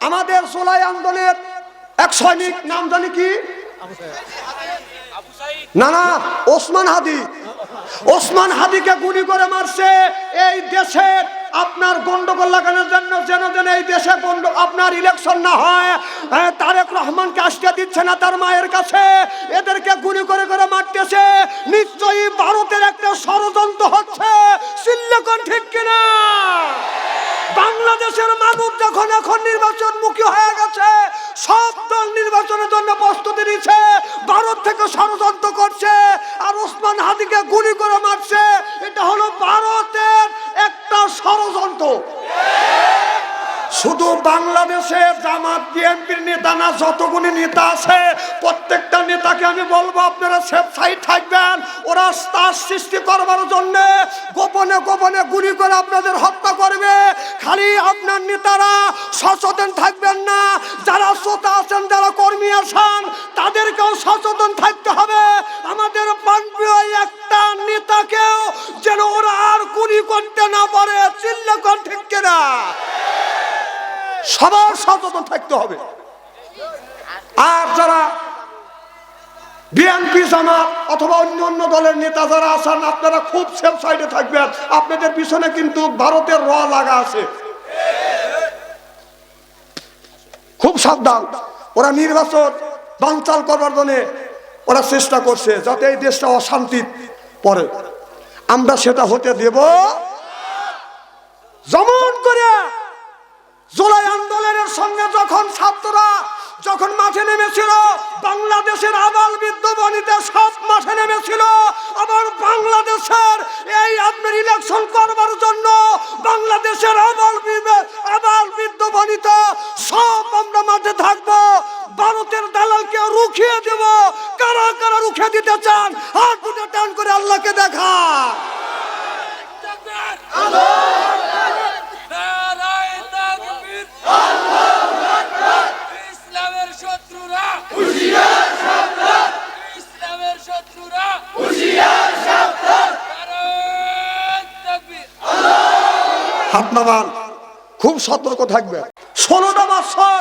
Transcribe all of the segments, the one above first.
আমাদের জুলাই আন্দোলনের এক সৈনিক, নাম জানি কি, না না ওসমান হাদি, ওসমান হাদিকে গুলি করে মারছে এই দেশের আপনার গন্ডগোল লাগানোর জন্য, যেন যেন এই দেশে আপনার ইলেকশন না হয়। তারেক রহমানকে আজকে দিচ্ছে না তার মায়ের কাছে, এদেরকে গুলি করে করে মারতেছে। নিশ্চয়ই ভারতের একটা ষড়যন্ত্র হচ্ছে, চিল্লাকন ঠিক কিনা? বাংলাদেশের মানুষ যখন এখন নির্বাচনমুখী হয়ে গেছে, সব দল নির্বাচনের জন্য প্রস্তুতি নিচ্ছে, ভারত থেকে ষড়যন্ত্র করছে আর ওসমান হাদিকে গুলি করে মারছে। এটা হলো ভারতের একটা ষড়যন্ত্র। শুধু বাংলাদেশে জামাত বিএনপির নেতা না, যতগুলি নেতা আছে প্রত্যেকটা নেতাকে আমি বলবো আপনারা সেফ সাইড থাকবেন। ওরা স্টার সৃষ্টি করবার জন্য গোপনে গোপনে গুলি করে আপনাদের হত্যা করবে। খালি আপনার নেতারা সচেতন থাকবেন না, যারা শ্রোতা আছেন, যারা কর্মী আছেন, তাদেরকেও সচেতন থাকতে হবে। আমাদের প্রাণপ্রিয় একটা নেতাকেও যেন ওরা আর গুলি করতে না পারে, চিল্লাকন ঠিক কিনা? সবার সচেতন থাকতে হবে। আর যারা বিএনপি জামাত অথবা অন্য অন্য দলের নেতা যারা আছেন, আপনারা খুব সেফ সাইডে থাকবেন। আপনাদের পিছনে কিন্তু ভারতের র লাগা আছে, খুব সাবধান। ওরা নির্বাচন বানচাল করবার জন্য ওরা চেষ্টা করছে যাতে এই দেশটা অশান্তি পড়ে। আমরা সেটা হতে দেব। যেমন করে জুলাই আন্দোলনের সঙ্গে যখন ছাত্ররা যখন মাঠে নেমেছিল, বাংলাদেশের আবাল বৃদ্ধ বনিতা সব মাঠে নেমেছিল। আবার বাংলাদেশের এই আপনার ইলেকশন করবার জন্য বাংলাদেশের আবাল বৃদ্ধ বনিতা সব আমরা মাঠে থাকবো। ভারতের দালালকে রুখিয়ে দেব। কারা কারা রুখে দিতে চান হাত দুটো টান করে আল্লাহকে দেখা। খুব সতর্ক থাকবে। 16টা বছর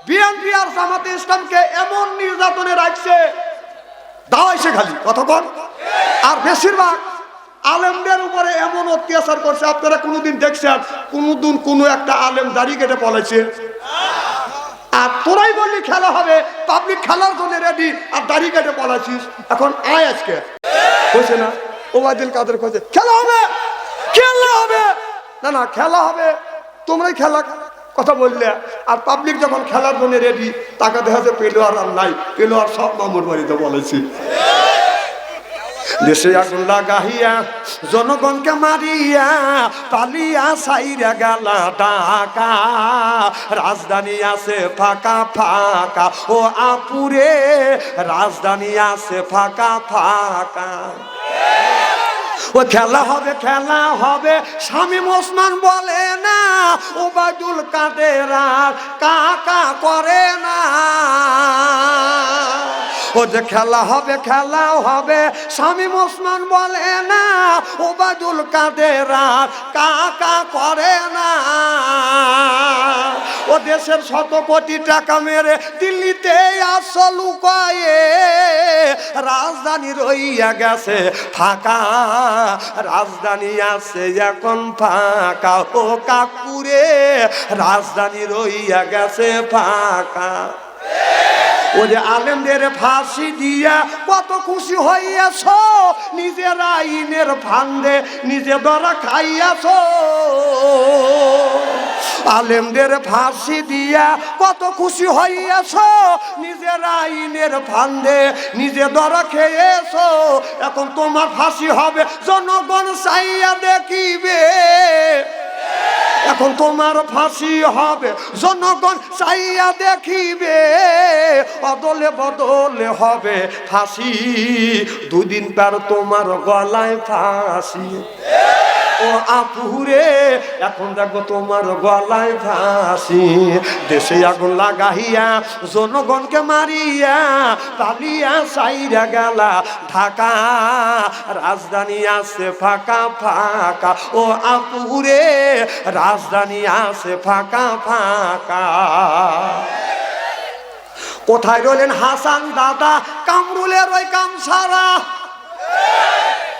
বিএনপি আর জামাতে ইসলামকে এমন নির্যাতনে রাখছে, দাওয়াইছে খালি কতক্ষণ। আর বেশিরভাগ আলেমদের উপরে এমন অত্যাচার করছে, আপনারা কোনোদিন দেখছেন কোনোদিন কোনো একটা আলেম দাড়ি কেটে পলাইছে? আর তোরাই বললি খেলা হবে, পাবলিক খেলার জন্য রেডি, আর দাড়ি কেটে পলাইছিস। এখন আয় আজকে হয়েছে না, ওবায়দুল কাদের খোঁজে খেলা হবে, খেলা হবে না, না খেলা হবে, তোমরাই খেলা কথা বললে। আর পাবলিক যখন খেলার জন্য রেডি, তাকে দেখা যায় পেলোয়ার আর নাই, পেলোয়ার সব মামুর বাড়িতে বলেছি। দেশে আগুন লাগাইয়া জনগণকে মারিয়া পালিয়া সাইরা গেলা ঢাকা, রাজধানী আছে ফাঁকা ফাঁকা, ও আপুরে রাজধানী আছে ফাঁকা ফাঁকা। ও খেলা হবে, খেলা হবে, শামীম ওসমান বলে না, ওবায়দুল কাদের আর কাকা করে না। ও যে খেলা হবে, খেলা হবে, শামীম ওসমান বলে না, ওবায়দুল কাদের আর কাকা করে না। ও দেশের 100 কোটি টাকা মেরে দিল্লিতে আসল লুকায়ে, রাজধানী রইয়া গেছে ফাঁকা, রাজধানী আছে এখন ফাঁকা। ও কাকুরে রাজধানী রইয়া গেছে ফাঁকা। ও যে আলেমদের ফাঁসি দিয়া কত খুশি হইয়াছ, নিজের আইনের ফান্দে নিজে ধরা খাইয়াছ। আলেমদের ফাঁসি দিয়া কত খুশি হইয়াছ, নিজের আইনের ফান্দে নিজে ধরা খেয়েছ। এখন তোমার ফাঁসি হবে, জনগণ চাইয়া দেখিবে। এখন তোমার ফাঁসি হবে, জনগণ চাইয়া দেখিবে। অদলে বদলে হবে ফাঁসি, 2 দিন পর তোমার গলায় ফাঁসি। ও ও আপুরে এখন দেখো তোমার গলায় ফাঁসি, দেশে আগুন লাগাইয়া জনগণকে মারিয়া পালিয়া সাইরা গেলা ঢাকা, রাজধানী আছে ফাঁকা ফাঁকা। ও আপুরে রাজধানী আছে ফাঁকা ফাঁকা। কোথায় রইলেন হাসান দাদা, কামরুলের ওই কামসারা?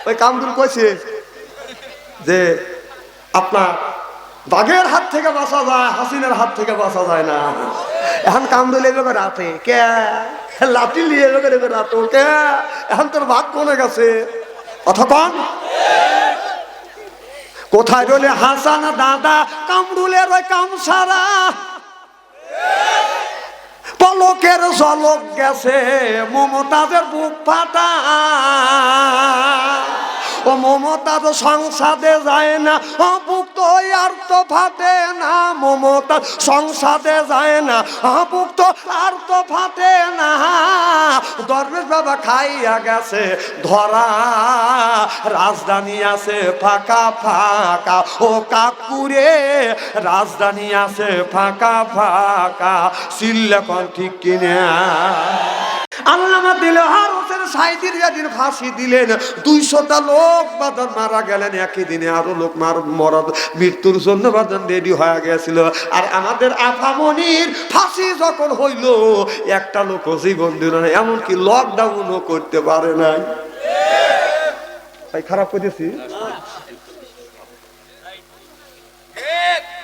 ওই কামরুল কইছে যে আপনার বাঘের হাত থেকে বাঁচা যায়, হাসিনের হাত থেকে বাঁচা যায় না। এখন কামরুল এভাবে রাতে কে লাঠি নিয়ে এভাবে রাতো কে, এখন তোর ভাগ কমে গেছে। অথকন কোথায় রইলে হাসান দাদা, কামরুলের ওই কামসারা? পলকের ঝলক গেছে মমতাজের বুক ফাটা, ও মমতাজ সংসাদে যায় না, বুক তো আর তো ফাটে না। মমতা সংসাদে যায় না, বুক তো আর তো ফাটে না। দরবেশ বাবা খাইয়া গেছে ধরা, রাজধানী আছে ফাঁকা ফাঁকা। ও কাকুরে রাজধানী আছে ফাঁকা ফাঁকা। সিল্লেকন ঠিক কিনা? আল্লামা দিলওয়ার হোসেন সাঈদীর যেদিন ফাঁসি দিলেন 200টা লোক বাজার মারা গেলেন একই দিনে। আরো লোক মরার মৃত্যুর জন্য বাজার রেডি হয়ে গেছিল। আর আমাদের আফামনির ফাঁসি যখন হইল একটা লোক জীবন দিল না, এমনকি লকডাউনও করতে পারে নাই। তাই খারাপ করেছি।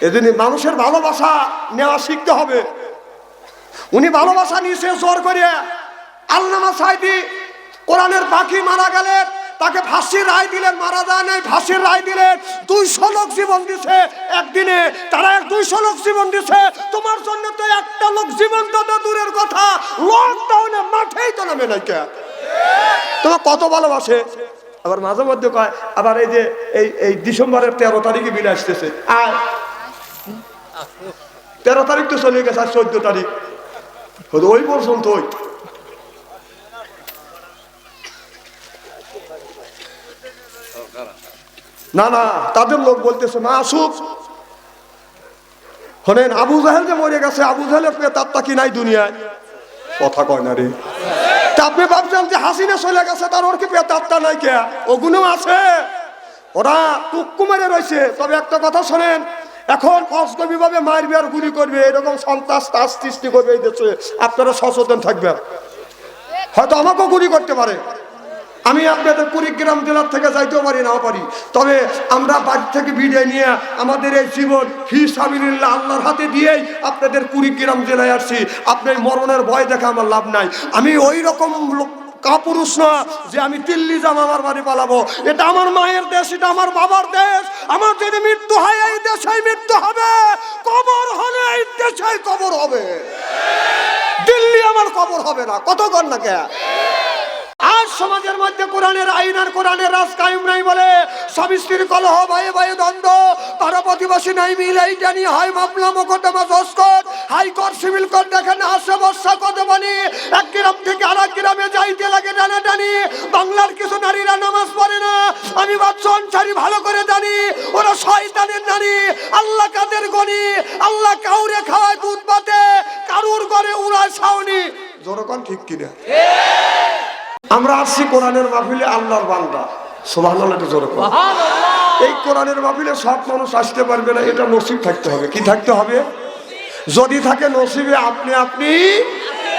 এজন্য মানুষের ভালোবাসা নেওয়া শিখতে হবে। উনি ভালোবাসা নিয়েছে জোর করে। আল্লামা সাঈদী কোরআনের পাখি মারা গেলেন, তাকে ফাঁসির রায় দিলেন, মারা যায় নাই, ফাঁসির রায় দিলেন। 200 লোক জীবন দিছে একদিনে, তারা 200 লোক জীবন দিছে। তোমার জন্য তো একটা লোক জীবন তো দূরের কথা, লকডাউনে মাঠেই তো নামে নাই। কে তোমার কত ভালোবাসে। আবার মাঝে মধ্যে কয়, আবার এই যে এই ডিসেম্বরের 13 তারিখে বিলে আসতেছে, আর 13 তারিখ তো চলে গেছে, আর 14 তারিখ ওই পর্যন্ত। না না, তাদের লোক বলতেছে না আসুক। শোনেন, আবু জাহেল যে মরে গেছে, আবু জাহেলের প্রেতাত্মা কি নাই দুনিয়ায়? কথা কয় না রে। তা আপনি ভাবছেন যে হাসিনা চলে গেছে তার ওর কি প্রেতাত্মা নাই? কে ওগুলো আছে, ওরা টুকু মেরে রয়েছে। তবে একটা কথা শোনেন, এখন অস্ত্রভাবে মারবে আর গুলি করবে, এরকম সন্ত্রাস সৃষ্টি করবে এই দেশে। আপনারা সচেতন থাকবেন। হয়তো আমাকেও গুলি করতে পারে, আমি আপনাদের কুড়িগ্রাম জেলার থেকে যাইতেও পারি, নাও পারি। তবে আমরা বাড়ি থেকে বিদায় নিয়ে আমাদের এই জীবন ফি সাবিলিল্লাহ আল্লাহর হাতে দিয়েই আপনাদের কুড়িগ্রাম জেলায় আসছি। আপনার মরণের ভয় দেখে আমার লাভ নাই। আমি ওই রকম কাপুরুষ না যে আমি দিল্লি যাম আমার বাড়ি পালাবো। এটা আমার মায়ের দেশ, এটা আমার বাবার দেশ। আমার যদি মৃত্যু হয় এই দেশেই মৃত্যু হবে, কবর হলে এই দেশেই কবর হবে। দিল্লি আমার কবর হবে না। কতক্ষণ না কে আজ সমাজের মধ্যে কোরআনের আইন আর কোরআনের রাজ কায়েম নাই বলে স্বামী স্ত্রীর কলহ, ভাইয়ে ভাইয়ে দ্বন্দ্ব, পাড়া প্রতিবেশী নাই মিল, এইটা নিয়ে হয় মামলা মোকদ্দমা জজকোর্ট হাইকোর্ট সিভিল কোর্ট দেখেন আসে বর্ষা কত বানি। এক গ্রাম থেকে আর এক গ্রামে যাইতে লাগে টানাটানি। বাংলার কিছু নারীরা নামাজ পড়ে না, আমি বাচ্চারি ভালো করে জানি। ওরা শয়তানের নারী, আল্লাহ কাদের গনি, আল্লাহ কাউরে খাওয়ায় দুধ পাতে, কারুর ঘরে উড়ায় ছাউনি। জোরকন ঠিক কিনা? আমরা আসছি কোরআনের মাহফিলে, আল্লাহর বান্দা। সুবহানাল্লাহ, জোরে কর। এই কোরআনের মাহফিলে সব মানুষ আসতে পারবে না, এটা নসিব থাকতে হবে। কি থাকতে হবে? যদি থাকে নসিবে, আপনি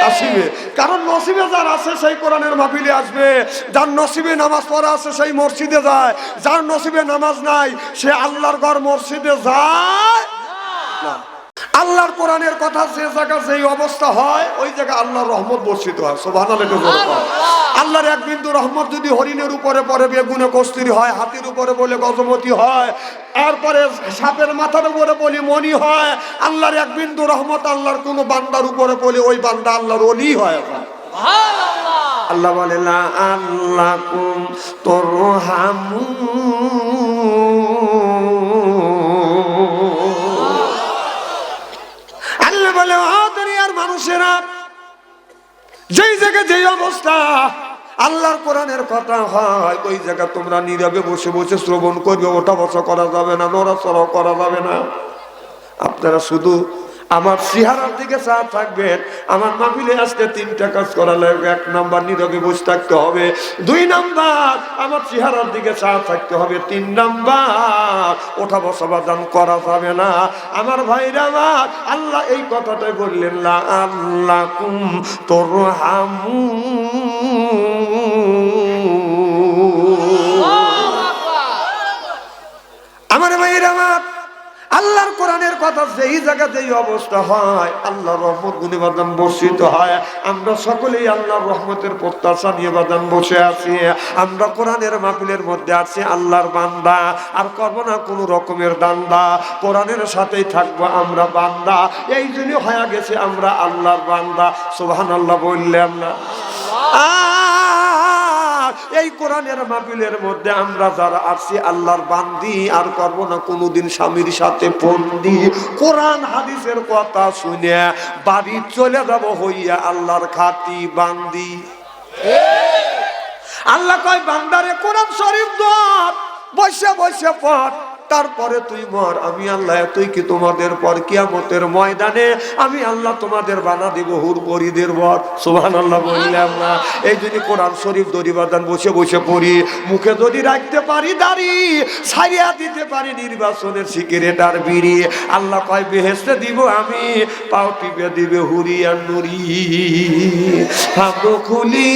আসিবে। কারণ নসিবে যার আছে সেই কোরআনের মাহফিলে আসবে, যার নসিবে নামাজ পড়া আছে সেই মসজিদে যায়, যার নসিবে নামাজ নাই সে আল্লাহর ঘর মসজিদে যায় না। আল্লাহর কোরআনের কথা যে জায়গায় যেই অবস্থা হয় ওই জায়গায় আল্লাহর রহমত বর্ষিত হয়। সুবহানাল্লাহ। আল্লাহর এক বিন্দু রহমত যদি হরিণের উপরে পড়ে বেগুনে কস্তুরী হয়, হাতির উপরে বলে গজমতি হয়, এরপরে সাপের মাথার উপরে বলি মনি হয়। আল্লাহর এক বিন্দু রহমত আল্লাহর কোন বান্দার উপরে বলে ওই বান্দা আল্লাহর ওলি হয়। আল্লাহ বলে লা আল্লাকুম তুরহামুন। বলে দুনিয়ার মানুষেরা যেই জায়গায় যেই অবস্থা আল্লাহর কোরআনের কথা হয়, ওই জায়গা তোমরা নীরবে বসে বসে শ্রবণ করবে, ওঠা বসা করা যাবে না, নড়াচড়া করা যাবে না। আপনারা শুধু আমার চেহারার দিকে চা থাকবেন। আমার মাহফিলে আসতে 3টা কাজ করা লাগবে। 1 নাম্বার নীরবে বসে থাকতে হবে, 2 নাম্বার আমার চেহারার দিকে চা থাকতে হবে, 3 নাম্বার ওঠা বসা বাদাম করা যাবে না। আমার ভাইরা আমার, আল্লাহ এই কথাটাই বললেন, লা আল্লাকুম তুরহামুন। আমার ভাইরা আমার, আল্লাহর কোরআনের কথা যেই জায়গাতে এই অবস্থা হয়, আল্লাহর রহমত গুণে বাদান বর্ষিত হয়। আমরা সকলেই আল্লাহর রহমতের প্রত্যাশা নিয়ে বাদান বসে আছি। আমরা কোরআনের মাহফিলের মধ্যে আছি আল্লাহর বান্দা, আর করব না কোনো রকমের দান্দা। কোরআনের সাথেই থাকবো আমরা বান্দা, এই জন্য হয়ে গেছে আমরা আল্লাহর বান্দা। সুবহানাল্লাহ বললেন না? এই কোরআনের মাহফিলের মধ্যে আমরা যারা আছি আল্লাহর বান্দি, আর করব না কোনোদিন স্বামীর সাথে বন্দি। কোরআন হাদিসের কথা শুনে বাড়ি চলে যাব হইয়া আল্লাহর খাঁটি বান্দি। আল্লাহ কয়, বান্দারে কোরআন শরীফ ধর, বসে বসে পড়, তারপরে তুই মর। আমি আল্লাহ তুই কি তোমাদের পর কিয়ামতের ময়দানে আমি আল্লাহ তোমাদের বানা দিব হুর পরিদের বর। সুবহানাল্লাহ বললাম না? এই জন্য কোরআন শরীফ দড়ি বাঁধান বসে বসে পড়ি। মুখে যদি রাখতে পারি দাড়ি, ছাড়িয়া দিতে পারি নির্বাচনের সিগারেট আর বিড়ি। আল্লাহ কয়, বেহেশতে দিব আমি, পাও টিপে দিবে হুরিয়া নুরি, খুলি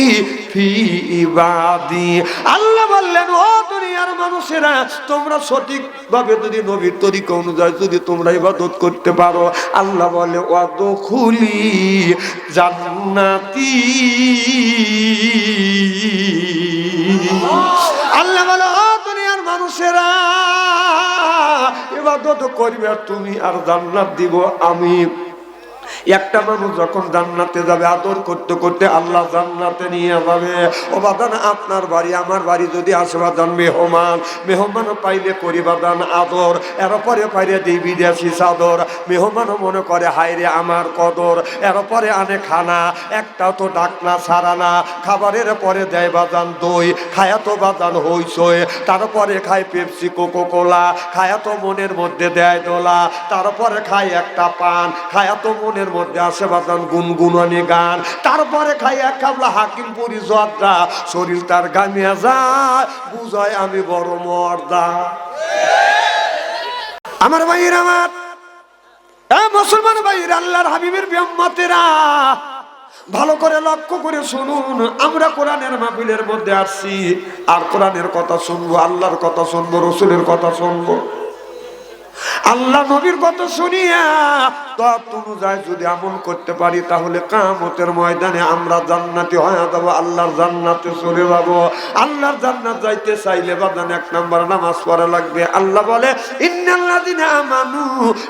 ফি ইবাদি। আল্লাহ বললেন, ও দুনিয়ার মানুষেরা, তোমরা সঠিক ভাবে যদি নবীর তরিকা অনুযায়ী যদি তোমরা ইবাদত করতে পারো, আল্লাহ বলে ওয়াদখুলি জান্নাতি। আল্লাহ বলে, ও দুনিয়ার মানুষেরা, ইবাদত করবে তুমি আর জান্নাত দিব আমি। একটা মানুষ যখন জান্নাতে যাবে, আদর করতে করতে আল্লাহ জান্নাতে নিয়ে যাবে। ও বাদান, আপনার বাড়ি আমার বাড়ি যদি আসে বাদান মেহমান, মেহমান পাইলে করি বাদান আদর, এরপরে পাইলে দিই বিদেশি চাদর। মেহমানও মনে করে হায়রে আমার কদর, এরপরে আনে খানা, একটাও তো ডাকনা ছাড়া না। খাবারের পরে দেয় বাদান দই, খায়া তো বাদান হইসই, তারপরে খায় পেপসি কোকো কোলা, খায়া তো মনের মধ্যে দেয় দোলা, তারপরে খায় একটা পান, খায়া তো মনের মধ্যে আসে বাদান গুনগুনানি গান, তারপরে খাই এক কাবলা হাকিমপুরি জর্দা, শরীর তার গামিয়া যায়, বুঝায় আমি বড় মর্দা। আমার ভাইয়ের, আমার মুসলমান ভাইয়ের, আল্লাহর হাবিবের উম্মতেরা, ভালো করে লক্ষ্য করে শুনুন। আমরা কোরআনের মাহফিলের মধ্যে আসছি, আর কোরআনের কথা শুনবো, আল্লাহর কথা শুনবো, রসুলের কথা শুনবো। আল্লাহ নবীর কথা শুনিয়া তত অনুযায়ী যদি আমল করতে পারি, তাহলে কিয়ামতের ময়দানে আমরা জান্নাতি হয়ে যাব, আল্লাহর জান্নাতে চলে যাব। আল্লাহর জান্নাত যাইতে চাইলে বাদান 1 নাম্বার নামাজ পড়া লাগবে। আল্লাহ বলে, ইন্নাল্লাযিনা আমানু,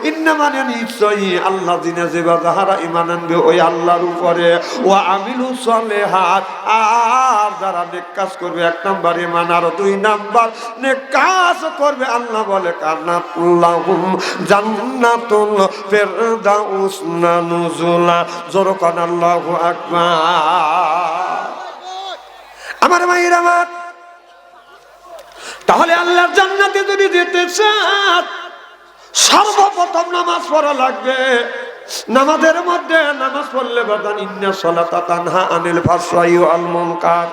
ইন্না মানে নিশ্চয়ই আল্লাযিনা যে যারা ঈমান আনবে ওই আল্লাহর উপরে, ওয়া আমিলু সলিহাত, আর যারা নেক কাজ করবে। 1 নাম্বার ঈমান, আর 2 নাম্বার নেক কাজ করবে। আল্লাহ বলে, কান্নাতুল্লাহুম জান্নাতুল ফিরদাউস নুজুলা। জোরে কোন আল্লাহু আকবার। আমার ভাইরা আমার, তাহলে আল্লাহর জান্নাতে যদি যেতে চান, সর্বপ্রথম নামাজ পড়া লাগবে। নামাজের মধ্যে নামাজ পড়লে বাদান ইন্না সালাতা তানহা আনিল ফাহশাই ওয়াল মুনকার।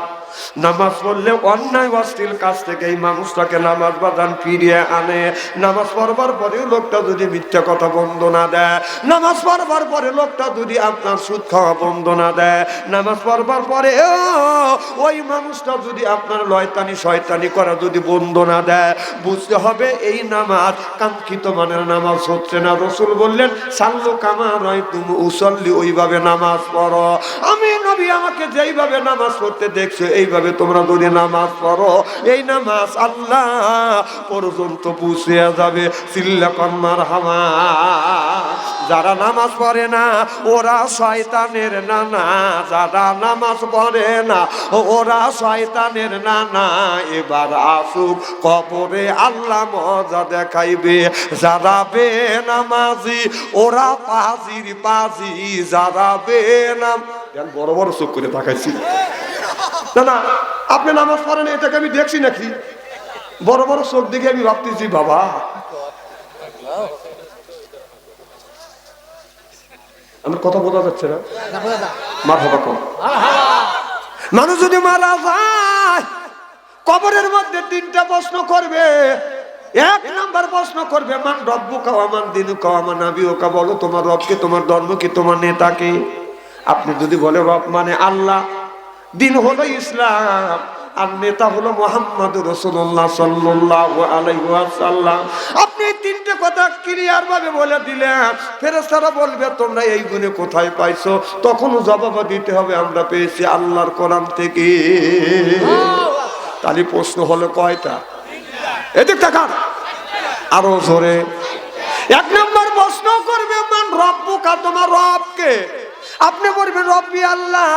নামাজ পড়লে অন্যায় অশ্লীল কাজ থেকে এই মানুষটাকে নামাজ বাদান ফিরিয়ে আনে। নামাজ পড়বার পরে লোকটা যদি মিথ্যা কথা বন্ধ না দেয়, নামাজ পড়বার পরে লোকটা যদি আপনার সুদ খাওয়া বন্ধ না দেয়, নামাজ পড়বার পরে ওই মানুষটা যদি আপনার লয়তানি শয়তানি করা যদি বন্ধ না দেয়, বুঝতে হবে এই নামাজ কাঙ্ক্ষিত মানের নামাজ হচ্ছে না। রাসূল বললেন, সাল্লু কামা রাআইতুমু উসাল্লি, ওইভাবে নামাজ পড়ো। আমি নবী আমাকে যেইভাবে নামাজ পড়তে দেখছো এইভাবে তোমরা যদি নামাজ পড়ো, এই নামাজ আল্লাহ পর্যন্ত পৌঁছে যাবে। সিল্লাকান মারহামা। যারা নামাজ পড়ে না ওরা শয়তানের নানা, যারা নামাজ পড়ে না ওরা শয়তানের নানা। এবার আসুক কবরে আল্লাহ মজা দেখাইবে। যারা বেনামাজি ওরা পাজির পাজি, যারা বেনাম, বড় বড় চোখ করে তাকাইছি। না না, আপনি নামাজ পড়েন এটাকে আমি দেখছি নাকি? বড় বড় চোখ দেখে আমি ভাবতেছি বাবা, আমার কথা বোঝা যাচ্ছে না? মারহাবা কম। মানুষ যদি মারা যায় কবরের মধ্যে তিনটা প্রশ্ন করবে। এক নাম্বার প্রশ্ন করবে, মান রব্বুকা ওয়া মান দীনুকা ওয়া মান নাবিয়ুকা, বলো তোমার রবকে, তোমার ধর্ম কি, তোমার নেতাকে। আপনি যদি বলে রব মানে আল্লাহ, দিন হলো ইসলাম, আর নেতা হলো মুহাম্মদুর রাসূলুল্লাহ সাল্লাল্লাহু আলাইহি ওয়াসাল্লাম, আপনি তিনটে কথা ক্লিয়ার ভাবে বলে দিলেন, ফেরেশতারা বলবে তোমরা এই গুণে কোথায় পাইছো? তখন জবাব দিতে হবে আমরা পেয়েছি আল্লাহর কোরআন থেকে। তাহলে প্রশ্ন হলো কয়টা? এদিক তাকান আরো জোরে। এক নম্বর প্রশ্ন করবে মান রব্বুকা, তোমার রবকে। আপনি বলবেন রব্বি আল্লাহ।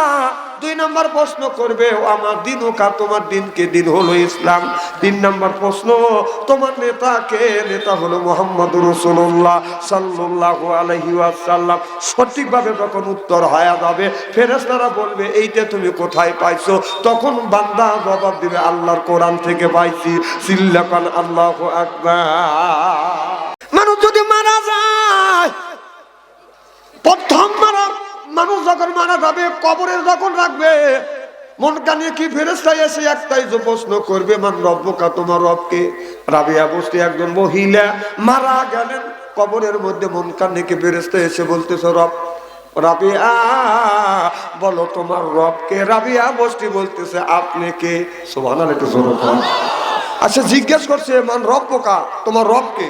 দুই নম্বর প্রশ্ন করবে আমার দিনুকা, তোমার দিনকে, দিন হলো ইসলাম। তিন নম্বর প্রশ্ন তোমার নেতাকে, নেতা হলো মুহাম্মদুর রাসূলুল্লাহ সাল্লাল্লাহু আলাইহি ওয়াসাল্লাম। সঠিকভাবে যখন উত্তর হয়ে যাবে ফেরেশতারা বলবে এইটা তুমি কোথায় পাইছো? তখন বান্দা জবাব দিবে আল্লাহর কোরআন থেকে পাইছি। সিল্লাকান আল্লাহু আকবার। মানুষ যদি মারা যায়, প্রথম মানুষ যখন মারা যাবে কবরের যখন রাখবে, মন কানে কি ফেরেশতা এসে একটাই যে প্রশ্ন করবে মান রব্বুকা, তোমার রবকে। রাবিয়া বসতে একজন মহিলা মারা গেলেন কবরের মধ্যে, মন কানে কি ফেরেশতা এসে বলতেছে রব, রাবিয়া বলো তোমার রবকে। রাবিয়া বসতি বলতেছে আপনি কে? সুবহানাল্লাহ, একটু জোরে বলুন। আচ্ছা জিজ্ঞেস করছে মান রব্বুকা, তোমার রবকে,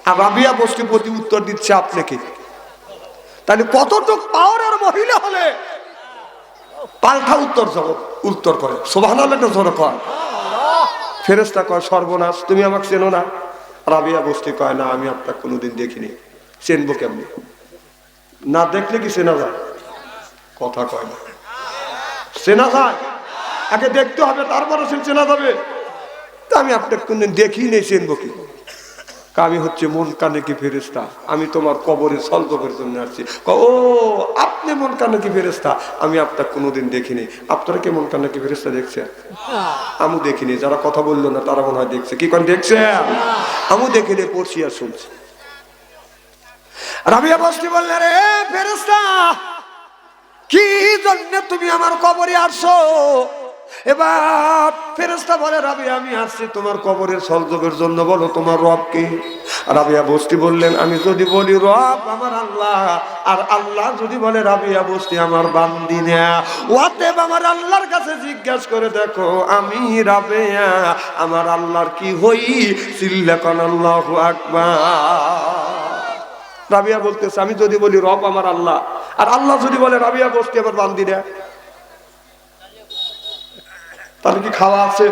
আর রাবিয়া বসতি প্রতি উত্তর দিচ্ছে আপনি কে। তাহলে কতটুক পাওয়ারের মহিলা হলে পাল্টা উত্তর করে। সুবহানাল্লাহ, জোরে কয়। ফেরেশতা কয় সর্বনাশ, তুমি আমাকে চেনো না? রাবিয়া বসতি কয় না, আমি আপনাকে কোনোদিন দেখিনি। চেনবো কেমনি? না দেখলে কি চেনা যায়? কথা কয় না, চেনা যায়? আগে দেখতে হবে তারপরে চেনা যাবে। তা আমি আপনাকে কোনদিন দেখি নেই, চেনবো কি? আমি হচ্ছে মন কানে কি ফেরেশতা, আমি তোমার কবরের সলজবের জন্য আসছি। ও আপনি মন কানে কি ফেরেশতা, আমি আপনাকে কোনোদিন দেখিনি। আপনারা কি মন কানে কি ফেরেশতা দেখছেন? আমি দেখিনি। যারা কথা বললো না তারা মনে হয় দেখছে। কি কোন দেখছে? আমি দেখিনি, পড়ছি আর শুনছি। রাবিয়া বসতি বললেন রে ফেরেশতা, কি জন্য তুমি আমার কবরে আসছো? এবার ফেরেশতা বলে রাবিয়া আমি আসছি তোমার কবরের সলজবের জন্য, বলো তোমার রব কে? রাবিয়া বসতি বললেন আমি যদি বলি রব আমার আল্লাহ, আর আল্লাহ যদি বলে রাবিয়া বসতি আমার বান্দি না, অতএব আমার আল্লাহর কাছে জিজ্ঞাসা করে দেখো আমি রাবিয়া আমার আল্লাহর কি হই। সিল্লাকান আল্লাহু আকবার। রাবিয়া বলতেছে আমি যদি বলি রব আমার আল্লাহ, আর আল্লাহ যদি বলে রাবিয়া বসতি আমার বান্দি না, তাহলে কি খাওয়া আছে?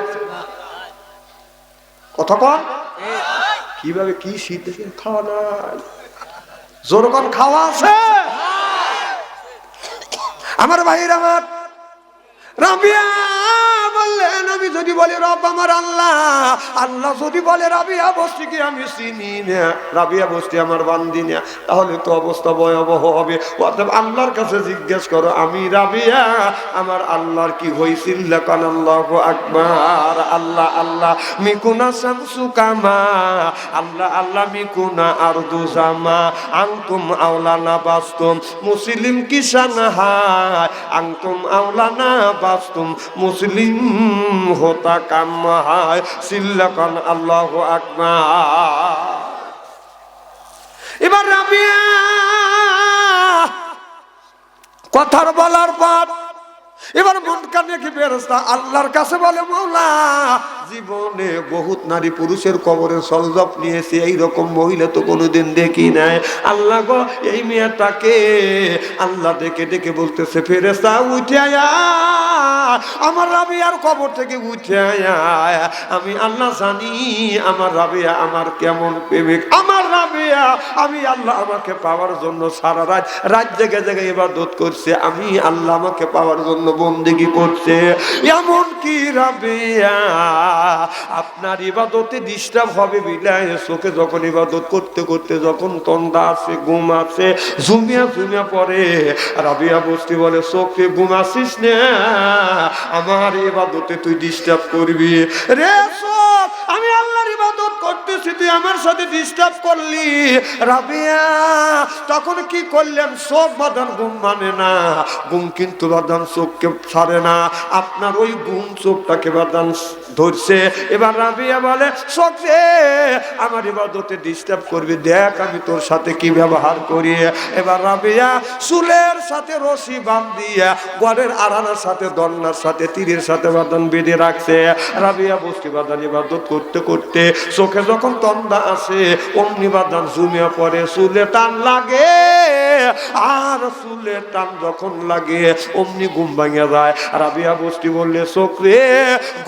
কথা কন কিভাবে কি শীত দেখে খাওয়া নাই? জোরকন খাওয়া আছে আমার ভাইয়ের। আমার রাবিয়া বললেন আমি যদি বলি রব আমার আল্লাহ, আল্লাহ যদি বলে রাবিয়া বস্তিকে আমি চিনি না, রাবিয়া বস্তি আমার বান্দি না, তাহলে তো অবস্থা ভয়াবহ হবে। অতএব আল্লাহর কাছে জিজ্ঞেস করো আমি রাবিয়া আমার আল্লাহর কি হইছিল। আল্লাহু আকবার। আল্লাহ আল্লাহ মিকুনা শামসু কামা, আল্লাহ আল্লাহ মিকুনা আরদু জামা, আনতুম আওলানা বাস্তুম মুসলিম কিসান হায়, আনতুম আওলানা বাস্তুম মুসলিম হোতা কাম হায়। সিল্লাকান আল্লাহু আকবার। এবার রাবিয়া কথার বলার পর এবার মন কানে কি ফেরেশতা আল্লাহর কাছে বলে মওলা জীবনে বহুত নারী পুরুষের কবরের সলজব নিয়েছে, এইরকম মহিলা তো কোনোদিন দেখি নাই। আল্লাহ গো এই মেয়েটাকে। আল্লাহ ডেকে ডেকে বলতেছে ফেরেশতা উঠে আয়া, আমার রাবিয়ার কবর থেকে উঠে আয়া। আমি আল্লাহ জানি আমার রাবিয়া আমার কেমন প্রেমিক। আমার রাবিয়া আমি আল্লাহ আমাকে পাওয়ার জন্য সারা রাত জেগে জেগে ইবাদত করছে। আমি আল্লাহ আমাকে পাওয়ার জন্য বন্দেগী করছে। এমন কি রাবিয়া আপনার ইবাদতে ডিস্টার্ব হবে বিলাই চোখে যখন ইবাদত করতে করতে যখন তন্দা আছে ঘুম আছে ঝুমিয়া পড়ে রাবিয়া বস্তি বলে চোখে ঘুমাছিস না আমার ইবাদতে তুই ডিস্টার্ব করবি রে চোখ আমি আল্লাহর ইবাদত করতেছি তুই আমার সাথে ডিস্টার্ব করলি রাবিয়া তখন কি করলেন চোখ বাঁধান ঘুম মানে না ঘুম কিন্তু বাঁধান চোখকে ছাড়ে না আপনার ওই ঘুম চোখটাকে বাঁধান ধরছে এবার রাবিয়া বলে চোখ রে আমার ইবাদতে ডিস্টার্ব করবি দেখ আমি তোর সাথে কি ব্যবহার করি এবার রাবিয়া চুলের সাথে রশি বাঁধিয়া গড়ের আড়ানার সাথে দন্নার সাথে তীরের সাথে বাঁধান বেঁধে রাখছে রাবিয়া বস্তি বাঁধান ইবাদত করতে করতে চোখে যখন তন্দা আসে অমনি বাঁধান ঝুমিয়া পড়ে চুলে টান লাগে আর চুলে টান যখন লাগে অমনি ঘুম ভাঙিয়া যায় রাবিয়া বস্তি বললে চোখ রে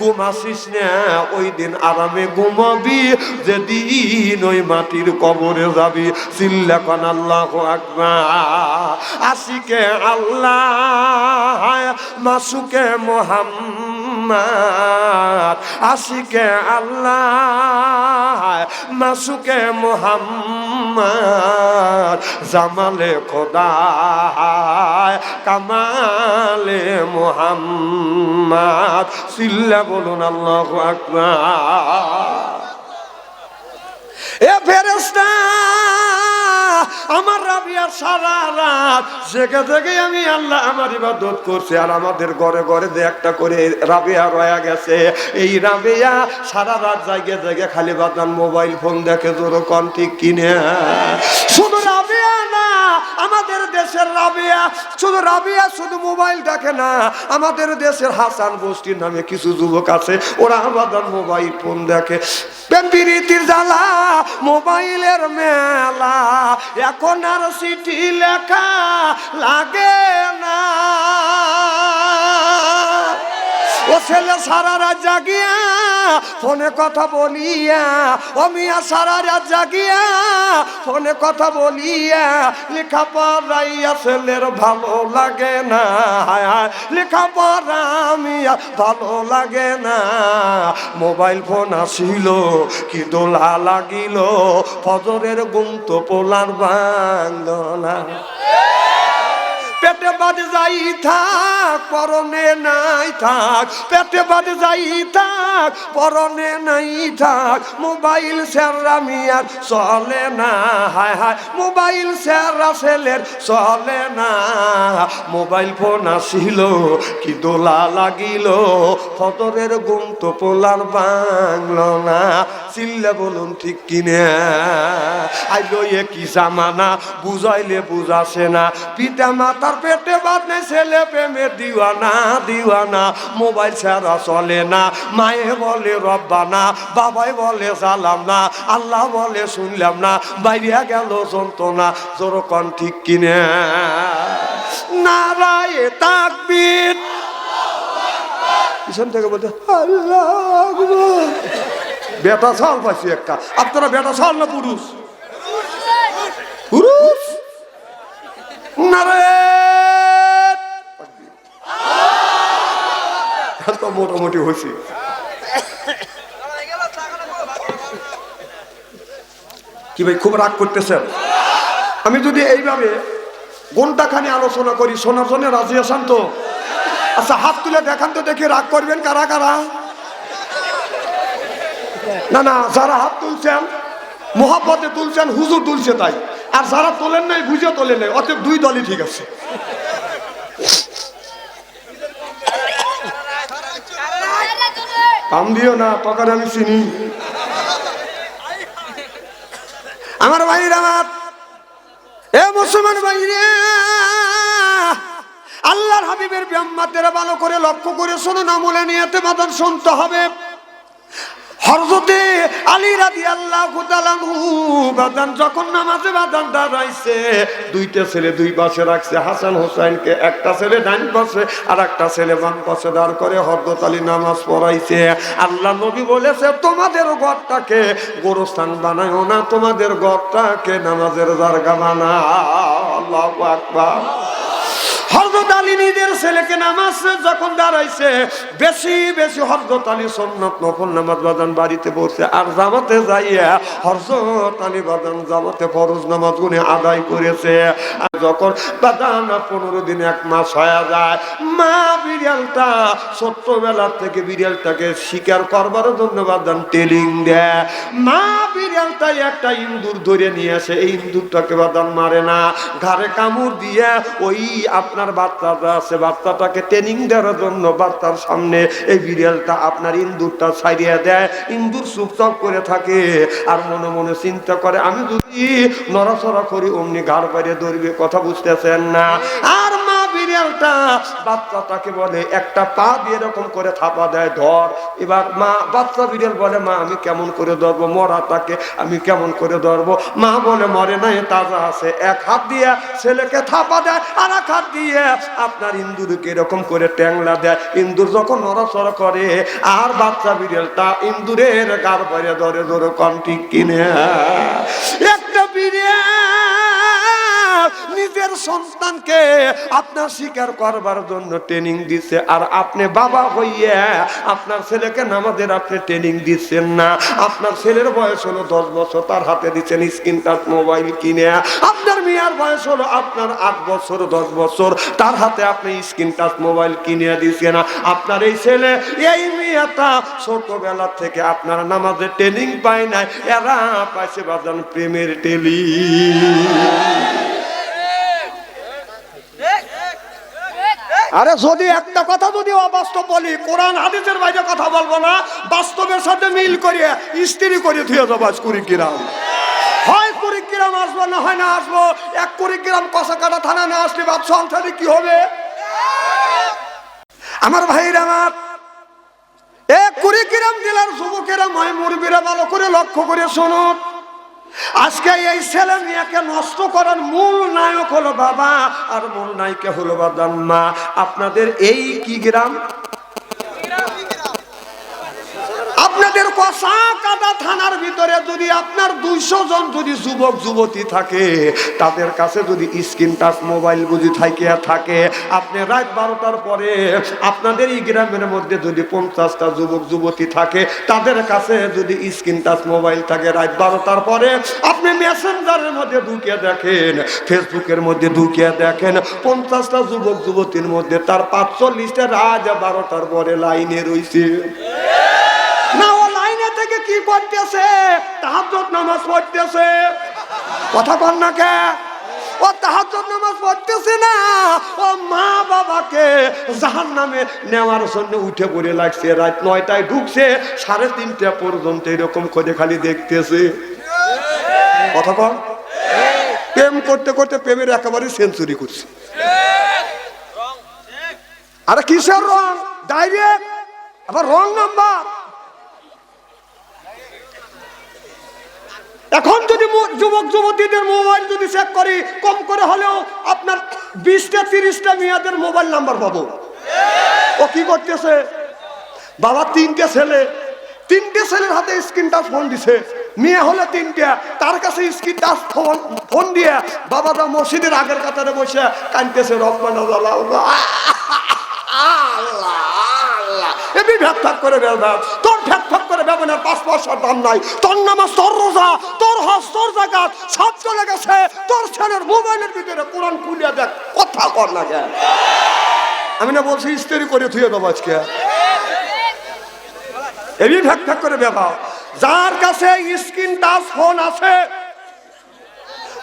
ঘুম আসিস না ওই দিন আরামে ঘুমাবি যেদিন ওই মাটির কবরে যাবি চিল্লা কান আল্লাহু আকবার আশিকে আল্লাহ মাসুকে মুহাম্মদ আশিকে আল্লাহ মাসুকে মুহাম্মদ জামালে খোদা কামালে মুহাম্মদ চিল্লা বলুন আল্লাহু আকবার এ ফেরেশতা আমার রাবিয়া সারা রাত জেগে জেগে আমি আল্লাহ আমার ইবাদত করছি আর আমাদের ঘরে ঘরে যে একটা করে রাবিয়া রয়া গেছে এই রাবিয়া সারা রাত জায়গা জায়গা খালি বাদান মোবাইল ফোন দেখে জোরো কন ঠিক কিনে শুধু রাবিয়া না আমাদের দেশের রাবিয়া শুধু মোবাইল দেখে না আমাদের দেশের হাসান বস্তির নামে কিছু যুবক আছে ওরা বাদান মোবাইল ফোন দেখে প্রেমপ্রীতির জ্বালা মোবাইলের মেলা এখন আর চিঠি লেখা লাগে না ও ছেলে সারা রাত জাগিয়া ফোনে কথা বলিয়া ও মিয়া সারা রাত জাগিয়া ফোনে কথা বলিয়া লেখা পড়াইয়া ছেলের ভালো লাগে না লেখা পড়া মিয়া ভালো লাগে না মোবাইল ফোন আসিল কি দোলা লাগিল ফজরের ঘুম তো পোলার ভাঙল না পেটে বাদ যাই থাক পরনে নাই থাক পেটে বাদ যাই থাক পরনে নাই থাক মোবাইল সেরা মিয়ার চলে না হায় হায় মোবাইল সেরা ছেলের চলে না মোবাইল ফোন আসিল কি দোলা লাগিল ফজরের ঘুম তো পোলার ভাঙল না চিল্লা বলুন ঠিক কিনে আইলো এ কি জামানা বুঝাইলে বুঝাছে না পিতা মাতার পেটে বাদ নেই ছেলে প্রেমের দিওয়ানা মোবাইল ছাড়া চলে না মায়ে বলে রব্বানা বাবাই বলে সালাম না আল্লাহ বলে শুনলাম না বাইরে গেল যন্ত্রণা জোরকন ঠিক কিনে নারায়ে তাকবীর পিছন থেকে বলতে আল্লাহু আকবার বেটা ছাল পাইছি একটা আপনারা বেটা ছাল না পুরুষ পুরুষ নারে তো মোটামুটি হয়েছে কি ভাই খুব রাগ করতেছেন আমি যদি এইভাবে ঘন্টাখানি আলোচনা করি শোনার জন্য রাজি আছেন তো আচ্ছা হাত তুলে দেখান তো দেখি রাগ করবেন কারা কারা না না যারা হাত তুলছেন মোহাব্বতে তুলছেন হুজুর তুলছে তাই আর যারা তোলেন নাই বুঝে তোলেন নাই অতএব দুই দলই ঠিক আছে কাম দিও না তখন আমি চিনি আমার ভাইরা আমার এ মুসলমান ভাইরা আল্লাহর হাবিবের ব্যাম্মাদের ভালো করে লক্ষ্য করে শুনুন আমলে নিয়তে বাদান শুনতে হবে হযরতে আলী রাদিয়াল্লাহু তাআলা বাদান যখন নামাজে বাদান দাঁড়াইছে দুইটা ছেলে দুই পাশে রাখছে হাসান হোসেনকে একটা ছেলে ডান পাশে আর একটা ছেলে বাম পাশে দাঁড় করে হযরত আলী নামাজ পড়াইছে আল্লাহ নবী বলেছে তোমাদের ঘরটাকে গোরস্থান বানায়ো না তোমাদের ঘরটাকে নামাজের জায়গা বানাও আল্লাহু আকবার হযরত আলী নিজের ছেলেকে নামাজে যখন দাঁড়াইছে বেশি বেশি হযরত আলী সুন্নাত নফল নামাজ বাজান বাড়িতে পড়ছে, আর জামাতে যাইয়া হযরত আলী বাজান জামাতে ফরজ নামাজ গুনে আদায় করেছে। আর যখন বাজান 15 দিন 1 মাস হয়ে যায়, মা বিড়ালটা ছোট্টবেলা থেকে বিড়ালটাকে শিকার করবার জন্য বাজান ট্রেনিং দেয়। মা বিড়ালটা একটা ইন্দুর ধরে নিয়ে আসে, এই ইন্দুরটাকে বাজান মারে না, ঘাড়ে কামড় দিয়ে ওই আপনার বাচ্চাটা আছে বাচ্চাটাকে ট্রেনিং দেওয়ার জন্য বাচ্চার সামনে এই বিড়ালটা আপনার ইন্দুরটা ছাড়িয়ে দেয়। ইন্দুর চুপচাপ করে থাকে আর মনে মনে চিন্তা করে আমি যদি নড়াচড়া করি অমনি ঘাড় বাইরে ধরবে। কথা বুঝতেছেন না? আর মা বিড়ালটা বাচ্চাটাকে বলে একটা পা দিয়ে এরকম করে থাপা দেয়, ধর। এবার মা বাচ্চা বিড়াল বলে মা আমি কেমন করে ধরবো, মরাটাকে আমি কেমন করে ধরবো? মা বলে মরে নাই, তাজা আছে। এক হাত দিয়ে ছেলেকে থাপা দেয়, আর এক হাত দিয়ে আপনার ইন্দুরকে এরকম করে ট্যাংলা দেয়। ইন্দুর যখন নড়াচড়া করে আর বাচ্চা বিড়ালটা ইন্দুরের গার বাইরে ধরে ধরে কম ঠিক কিনে। একটা বিড়াল নিজের সন্তানকে আপনার শিকার করবার জন্য ট্রেনিং দিচ্ছে, আর আপনি বাবা হইয়া আপনার ছেলেকে নামাজের আপনি ট্রেনিং দিচ্ছেন না। আপনার ছেলের বয়স হলো 10 বছর, তার হাতে দিচ্ছেন স্ক্রিন টাচ মোবাইল কিনে। আপনার মেয়ের বয়স হলো আপনার 8 বছর 10 বছর, তার হাতে আপনি স্ক্রিন টাচ মোবাইল কিনে দিচ্ছেন। আপনার এই ছেলে এই মেয়েটা ছোটবেলা থেকে আপনার নামাজের ট্রেনিং পায় নাই, এরা পাইছে বাজান প্রেমের টেলি। আরে যদি একটা কথা যদি অবাস্তব বলি, কোরআন হাদিসের বাইরে কথা বলবো না, বাস্তবের সাথে মিল করিয়ে স্ত্রী করে ধুয়ে যাবো। আজ কুড়িগ্রাম হয় কুড়িগ্রাম আসবো, না হয় না আসবো। এক কুড়িগ্রাম কষাকাটা থানা না আসলে বাদ সংসারে কি হবে? আমার ভাইরা আমার এক কুড়িগ্রাম জেলার যুবকেরা মায় মুরব্বীরা ভালো করে লক্ষ্য করে শুনুন। আজকে এই ছেলে মেয়েকে নষ্ট করার মূল নায়ক হলো বাবা, আর মূল নায়িকা হলো বাদান মা। আপনাদের এই কি গ্রাম? আপনাদের কষাকাটা থানার ভিতরে যদি আপনার 200 জন যদি যুবক যুবতী থাকে, তাদের কাছে যদি স্ক্রিন টাচ মোবাইল যদি থাকে, আপনি রাত 12টার পরে আপনাদের এই গ্রামের মধ্যে যদি 50টা যুবক যুবতী থাকে, তাদের কাছে যদি স্ক্রিন টাচ মোবাইল থাকে, রাত 12টার পরে আপনি মেসেঞ্জারের মধ্যে ঢুকে দেখেন, ফেসবুকের মধ্যে ঢুকে দেখেন, 50টা যুবক যুবতীর মধ্যে তার 45টা রাত 12টার পরে লাইনে রয়েছে। না, ও লাইনে থেকে কি করতেছে? তাহাজ্জুদ নামাজ পড়তেছে। কথা কন না কে? ও তাহাজ্জুদ নামাজ পড়তেছে না, ও মা বাবাকে জাহান্নামে নেওয়ার জন্য উঠে পড়ে লাগছে। রাত 9টায় ঢুকছে, 3:30 পর্যন্ত এরকম করে খালি দেখতেছে। কথা কন? প্রেম করতে করতে প্রেমের একেবারে সেঞ্চুরি করছে। আরে কিসের রং? ডাইরেক্ট আবার রং নাম্বার। এখন যদি যুবক যুবতীদের মোবাইল যদি চেক করি, কম করে হলেও আপনার 20টা 30টা মেয়েদের মোবাইল নাম্বার পাবো। ও কি করতেছে? বাবা 3টে ছেলে, 3টে ছেলের হাতে স্ক্রিন টাচ ফোন দিছে। মেয়ে হলে 3টা, তার কাছে স্ক্রিন টাচ ফোন দিয়ে বাবাটা মসজিদের আগের কাতারে বসে কাঁদতেছে, রহমানা আল্লাহ আল্লাহ। এবি ভ্যাক করে বেরবা, তোর ভ্যাক করে বেরবানের 5 পয়সার দাম নাই। তোর নামাজ, তোর রোজা, তোর হজ, তোর যাকাত সব চলে গেছে। তোর ছেলের মোবাইলের ভিতরে কোরআন খুলিয়া দেখ, কথা কর লাগে। আমি না বলছি স্ত্রী করে থুয়ে দেবো আজকে। এবি ভ্যাক করে বেরবা। যার কাছে স্ক্রিন টাচ ফোন আছে,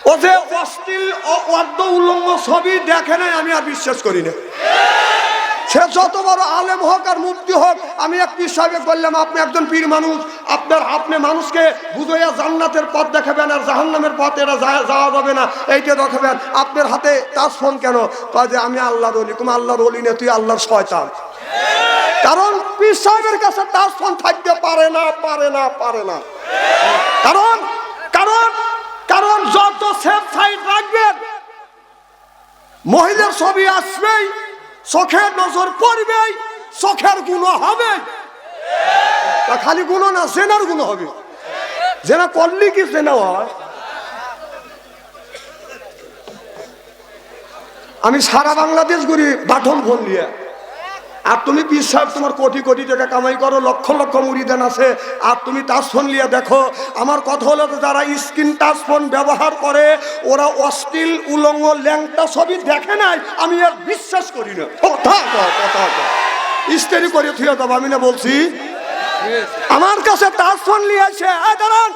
ও যে অশ্লীল অর্ধ উলঙ্গ ছবি দেখে নাই, আমি আর বিশ্বাস করি না। সে যত বড় আলেম হোক আর মুফতি হোক, আমি এক পীর সাহেব বললাম, আপনি একজন পীর মানুষ, আপনি মানুষকে বুঝাইয়া জান্নাতের পথ দেখাবেন আর জাহান্নামের পথ এটা যাওয়া যাবে না, এইটা দেখাবেন। আপনার হাতে টাচ ফোন কেন? কয় যে আমি আল্লাহর ওলি। তুমি আল্লাহর ওলি না, তুই আল্লাহর শয়তান। কারণ পীর সাহেবের কাছে টাচ ফোন থাকতে পারে না। কারণ যত সেফ সাইড রাখবেন, মহিলার ছবি আসবেই, চোখের নজর পড়বেই, চোখের গুণ হবে। তা খালি গুণ না, জেনার গুণ হবে। জেনা করলে কি জেনা হয়? আমি সারা বাংলাদেশ ঘুরি বাটন ফোন নিয়ে। আর তুমি বিশ্বাস তোমার কোটি কোটি টাকা কামাই করো, লক্ষ লক্ষ মুরিদান আছে, আর তুমি টাচ ফোন নিয়ে দেখো। আমার কথা হলো যারা স্ক্রিন টাচ ফোন ব্যবহার করে ওরা অশ্লীল উলঙ্গ ল্যাংটা ছবি দেখে নাই, আমি আর বিশ্বাস করি না। কথা ইস্তেরি করে থুয়ে দেবো আমি না বলছি। আমার কাছে টাচ ফোন নিয়ে আসে, দাঁড়ান,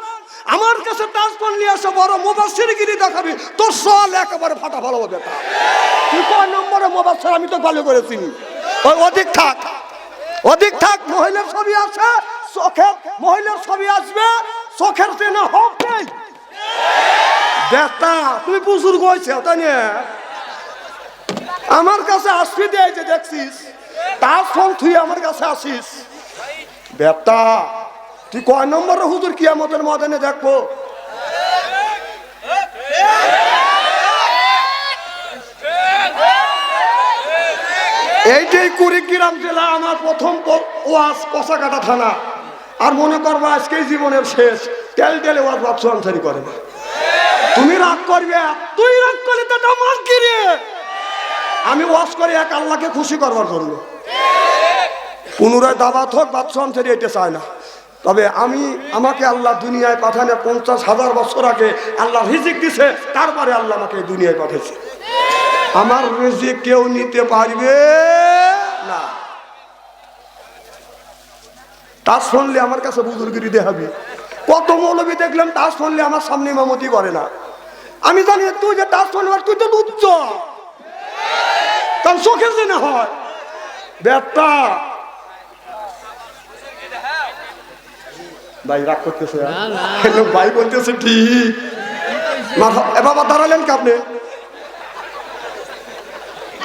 আমার কাছে টাচ ফোন নিয়ে আসে বড় মুবাশশিরগিরি দেখাবি, তোর সল একেবারে ফাটা ভালো হবে। তুই কোন নম্বরে মুবাশশির, আমি তো ভালো করে চিনি। ওই অধিক থাক, অধিক থাক। মহিলার ছবি আছে, চোখের মহিলার ছবি আসবে, চোখের চেনা হোক নেই বেটা। তুমি বুজুর্গ হয়েছে তাই না? আমার কাছে আসবি দিয়েছে দেখছিস, তার ফোন তুই আমার কাছে আসিস বেটা। তুই কয় নম্বরে হুজুর কিয়ামতের ময়দানে দেখবো? এইটাই কুড়িগ্রাম জেলা আমার প্রথম ওয়াজ, কষাকাটা থানা। আর মনে করবো আজকেই জীবনের শেষ, তেল তেলে ওয়াজ বাপসু আনসারি করে না। তুমি রাগ করবে, তুই রাগ করলে তো আমার কি রে? আমি ওয়াজ করি এক আল্লাহকে খুশি করবার জন্য। পুনরায় দাবাত হোক বাপসু আনসারি এটা চায় না। তবে আমাকে আল্লাহ দুনিয়ায় পাঠানো 50,000 বছর আগে আল্লাহ রিজিক দিছে, তারপরে আল্লাহ আমাকে দুনিয়ায় পাঠাইছে। আমার রিজিক কেউ নিতে পারবে না। তাজ শুনলে আমার কাছে বুজুর্গিরি দেখাবি। কত মৌলবী দেখলাম তাজ শুনলে আমার সামনে ইমামতি করে না। আমি জানি তুই যে তাজ শুনলে তুই তো উচ্চ, তার চোখে যে না হয় বেটা। ভাই রাগ করতেছে, ভাই বলতেছে ঠিক। বাবা দাঁড়ালেন কি আপনি?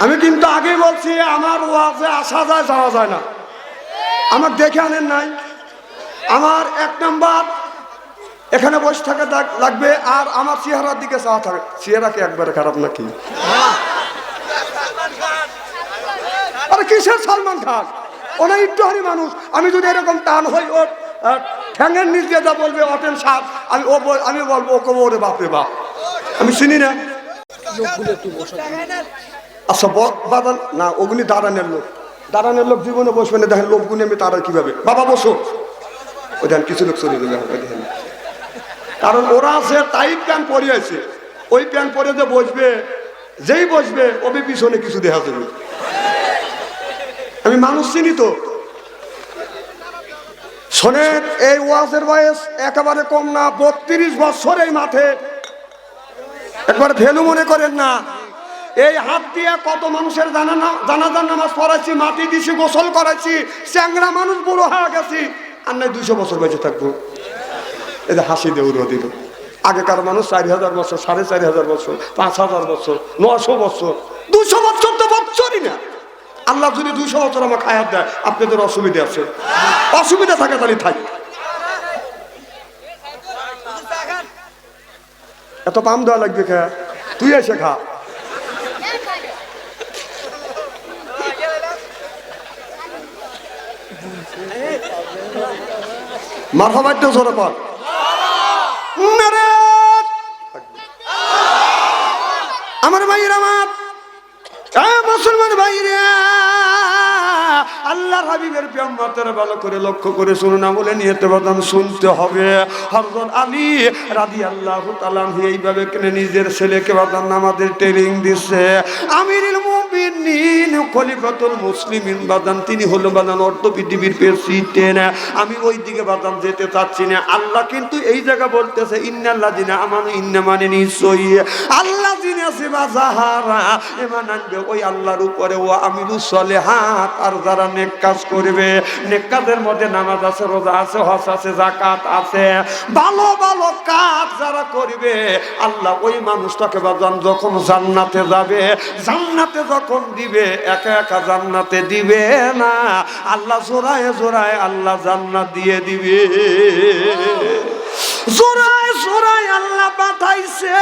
আমি কিন্তু আগে বলছি আমার ওয়াজে আসা যায় যাওয়া যায় না। আমার দেখে আনেন নাই। আমার 1 নাম্বার এখানে বসে থাকা লাগবে, আর আমার চেহারার দিকে চাওয়া থাকে। চেহারা কি একবারে খারাপ নাকি? আরে কিসের সালমান খান? ওনা একটুখানি মানুষ। আমি যদি এরকম টান হই, ওর ঠ্যাঙের নিচ দিয়ে যা বলবে অটেন সাপ, আমি বলবো ওকে ওরে বাপরে বাপ, আমি চিনি না। আচ্ছা বাদান না, ওগুলি দাঁড়ানোর লোক, দাঁড়ানোর লোক জীবনে বসবে না। দেখেন লোকগুলি আমি তারা কিভাবে, বাবা বসো, ওই দেখেন কিছু লোক চলে যাবে। দেখেন, কারণ ওরা আছে টাইট প্যান্ট পরে আছে, ওই প্যান্ট পরে যে বসবে, যেই বসবে ওবে পিছনে কিছু দেখা যাবে। আমি মানুষ চিনি তো। শোনেন, এই ওয়াজের বয়স একেবারে কম না, 32 বছর এই মাঠে। একবার ভেলু মনে করেন না। এই হাত দিয়ে কত মানুষের জানাজার নামাজ পড়াইছি, মাটি দিছি, গোসল করাইছি, চ্যাংরা মানুষ বুড়ো হয়ে গেছি। আর নাই 200 বছর বেঁচে থাকবো। এই যে হাসি দেউড়ো দিল। আগেকার মানুষ 4000 বছর, 4500 বছর, 5000 বছর, 900 বছর, 200 বছর তো বছরই না। আল্লাহ যদি 200 বছর আমাকে হায়াত দেয়, আপনাদের অসুবিধা আছে? অসুবিধা থাকে তাহলে থাক। এত পাম দেওয়া লাগবে খা, তুই এসে খা। মারহাবাদ তো জোরে পড়। আমার ভাইয়ের, আমার মুসলমান ভাইরা, আল্লাহর হাবিবের প্রেমমাত্রা ভালো করে লক্ষ্য করে শুনুন না, বলে নিয়তে বাদান শুনতে হবে। হযরত আলী রাদিয়াল্লাহু তাআলা এইভাবে কেন নিজের ছেলেকে বাদান নামাজের ট্রেনিং দিচ্ছে। আমিরুল মুমিনিন খলিফাতুল মুসলিমিন বাদান, তিনি হলো বাদান অর্ধ পৃথিবীর প্রেসিডেন্ট। আমি ওই দিকে বাদান যেতে চাচ্ছি না। আল্লাহ কিন্তু এই জায়গা বলতেছে ইন্নাল্লাযিনা আমানু, ইন্না মানে নিশ্চয়ই আল্লাযিনা সিবাজাহারা ঈমান আনবে ওই আল্লাহর উপরে, ও আমিলুস সলিহাত, আর যারা নেক কাজ করবে। নেক কাজের মধ্যে নামাজ আছে, রোজা আছে, হজ আছে, যাকাত আছে, ভালো ভালো কাজ যারা করবে, আল্লাহ ওই মানুষটাকে বাজান যখন জান্নাতে যাবে, জান্নাতে যখন দিবে, একা একা জান্নাতে দিবে না, আল্লাহ জোড়ায় জোড়ায় আল্লাহ জান্নাত দিয়ে দিবে। জোড়ায় জোড়ায় আল্লাহ পাঠাইছে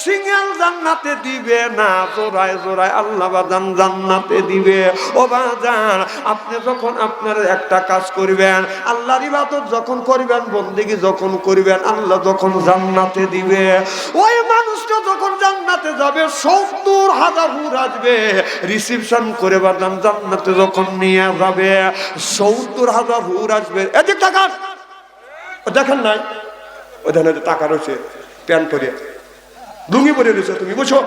সিঙ্গেল জান্নাতে দিবে না, জোড়ায় জোড়ায় আল্লাহ বাজান জান্নাতে দিবে। ও বাজান, আপনি যখন আপনার একটা কাজ করবেন, আল্লাহর ইবাদত যখন করবেন, বন্দেগী যখন করবেন, আল্লাহ যখন জান্নাতে দিবে, ওই মানুষটা যখন জান্নাতে যাবে 70,000 হুর আসবে রিসিপশন করে বাজান জান্নাতে যখন নিয়ে যাবে 70,000 হুর আসবে। এদিক টাকা দেখেন নাই, ওই ধরনের টাকা রয়েছে, প্যান্ট পরে লুঙ্গি পরে রয়েছে, তুমি বুঝো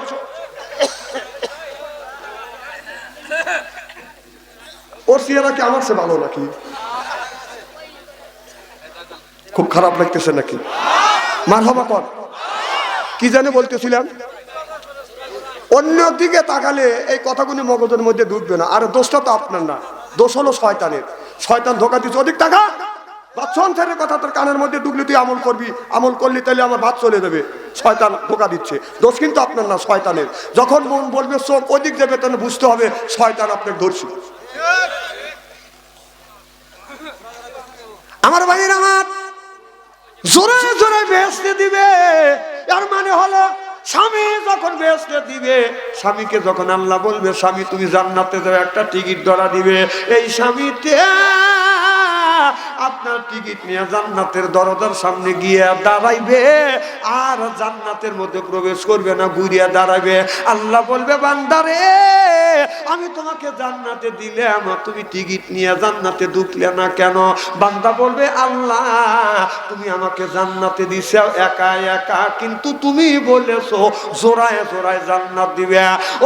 ওর চেহারা কি আমার সে ভালো নাকি? খুব খারাপ লাগতেছে নাকি? মারহাবা কর। কি জানে বলতেছিলাম, অন্যদিকে তাকালে এই কথাগুলি মগজের মধ্যে ঢুকবে না। আর দোষটা তো আপনার না, দোষ হলো শয়তানের। শয়তান ধোকা দিচ্ছে, অধিক টাকা বাচ্চনের কথা তোর কানের মধ্যে ঢুকলে তুই আমল করবি, আমল করলি তাহলে আমার ভাত চলে যাবে। শয়তান ধোকা দিচ্ছে, দোষ কিন্তু আপনার না, শয়তানের। যখন মন বলবে চোখ ওদিক যাবে, তখন বুঝতে হবে শয়তান আপনাকে ধরছে। আমার ভাইয়ের আমার জোরে জোরে বেহেশতে দিবে, এর মানে হলো স্বামী যখন বেহেশতে দিবে, স্বামীকে যখন আল্লাহ বলবে স্বামী তুমি জান্নাতে যাও, একটা টিকিট ধরা দিবে, এই স্বামীতে আপনার টিকিট নিয়ে জান্নাতের দরজার সামনে গিয়ে দাঁড়াইবে, আর জান্নাতের মধ্যে প্রবেশ করবে না, ঘুরিয়ে দাঁড়াবে। আল্লাহ বলবে বান্দারে আমি তোমাকে জান্নাতে দিলাম, তুমি টিকিট নিয়ে জান্নাতে ঢুকলে না কেন? বান্দা বলবে আল্লাহ তুমি আমাকে জান্নাতে দিছো একা একা, কিন্তু তুমি বলেছো জোড়ায় জোড়ায় জান্নাত দিবে।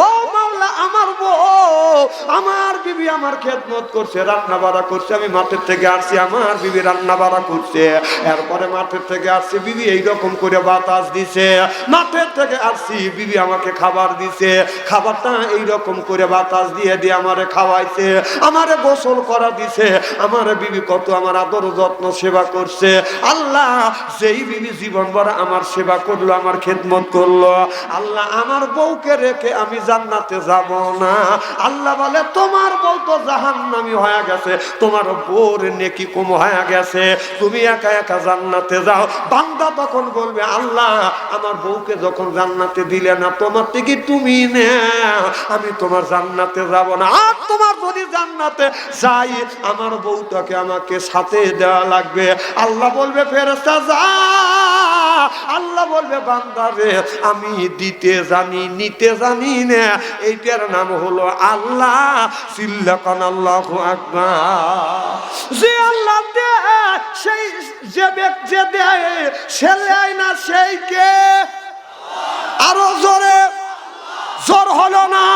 ও মাওলা, আমার বউ আমার বিবি আমার খেদমত করছে, রান্না বাড়া করছে, আমি মাঠের থেকে আসছি, আমার বিবি রান্না বাড়া করছে, এরপরে মাঠের থেকে আসছি, বিবি এইরকম করে বাতাস দিছে, মাঠের থেকে আসছি, বিবি আমাকে খাবার দিছে, খাবারটা এইরকম করে বাতাস দিয়ে দিয়ে আমারে খাওয়াইছে, আমারে গোসল করা দিছে, আমার বিবি কত আমার আদর যত্ন সেবা করছে। আল্লাহ যেই বিবি জীবন ভর আমার সেবা করলো, আমার খেদমত করলো, আল্লাহ আমার বউকে রেখে আমি জান্নাতে যাব না। আল্লাহ বলে তোমার বউ তো জাহান্নামী হয়ে গেছে, তোমার বউর নেকি কম হয়ে গেছে, তুমি একা একা জান্নাতে যাও। বান্দা তখন বলবে আল্লাহ আমার বউকে যখন জান্নাতে দিলে না, তোমার থেকে তুমি নাও, আমি তোমার জান্নাতে যাব না। আর তোমার যদি জান্নাতে যাই, আমার বউটাকে আমাকে সাথে দেওয়া লাগবে। আল্লাহ বলবে ফেরেশতা যা। আল্লাহ বলবে বান্দারে আমি দিতে জানি নিতে জানি না, এইটার নাম হলো আল্লাহ। সিল্লাকান আল্লাহু আকবার। যে আল্লাহ দেয় সেই যে ব্যক্তি দেয় সে দেয় না, সেই কে? আরো জোরে, জোর হলো না।